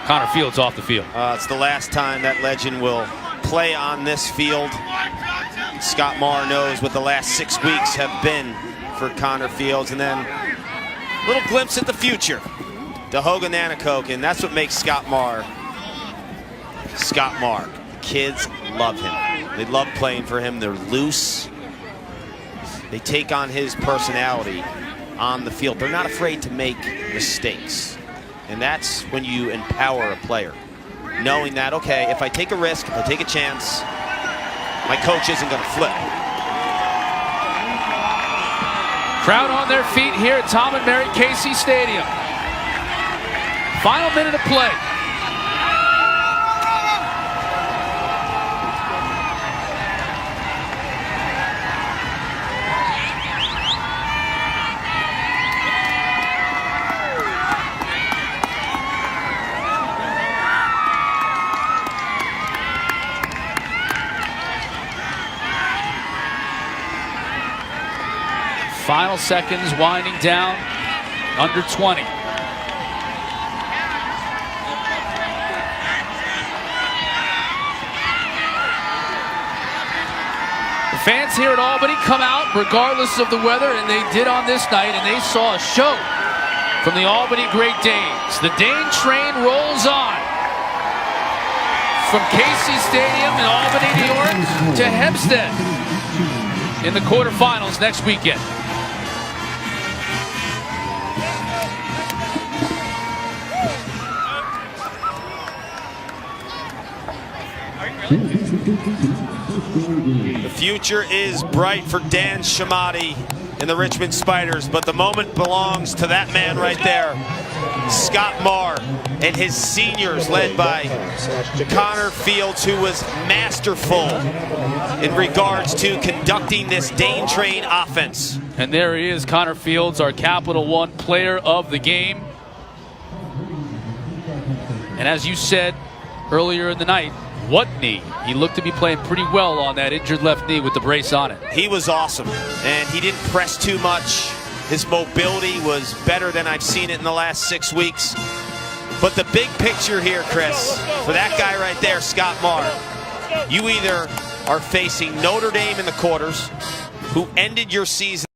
Connor Fields off the field. It's the last time that legend will play on this field. Scott Marr knows what the last 6 weeks have been for Connor Fields. And then a little glimpse at the future. Dahoga Nanacoke, and that's what makes Scott Marr Scott Marr. The kids love him. They love playing for him. They're loose. They take on his personality on the field. They're not afraid to make mistakes. And that's when you empower a player. Knowing that, okay, if I take a risk, if I take a chance, my coach isn't going to flip. Crowd on their feet here at Tom and Mary Casey Stadium. Final minute of play. Final final seconds winding down. Under 20. The fans here at Albany come out regardless of the weather, and they did on this night, and they saw a show from the Albany Great Danes. The Dane train rolls on from Casey Stadium in Albany, New York, to Hempstead in the quarterfinals next weekend. The future is bright for Dan Shamati and the Richmond Spiders, but the moment belongs to that man right there, Scott Marr, and his seniors led by Connor Fields, who was masterful in regards to conducting this Dane train offense. And there he is, Connor Fields, our Capital One player of the game. And as you said earlier in the night, what knee? He looked to be playing pretty well on that injured left knee with the brace on it. He was awesome, and he didn't press too much. His mobility was better than I've seen it in the last 6 weeks. But the big picture here, Chris, for that guy right there, Scott Marr, you either are facing Notre Dame in the quarters, who ended your season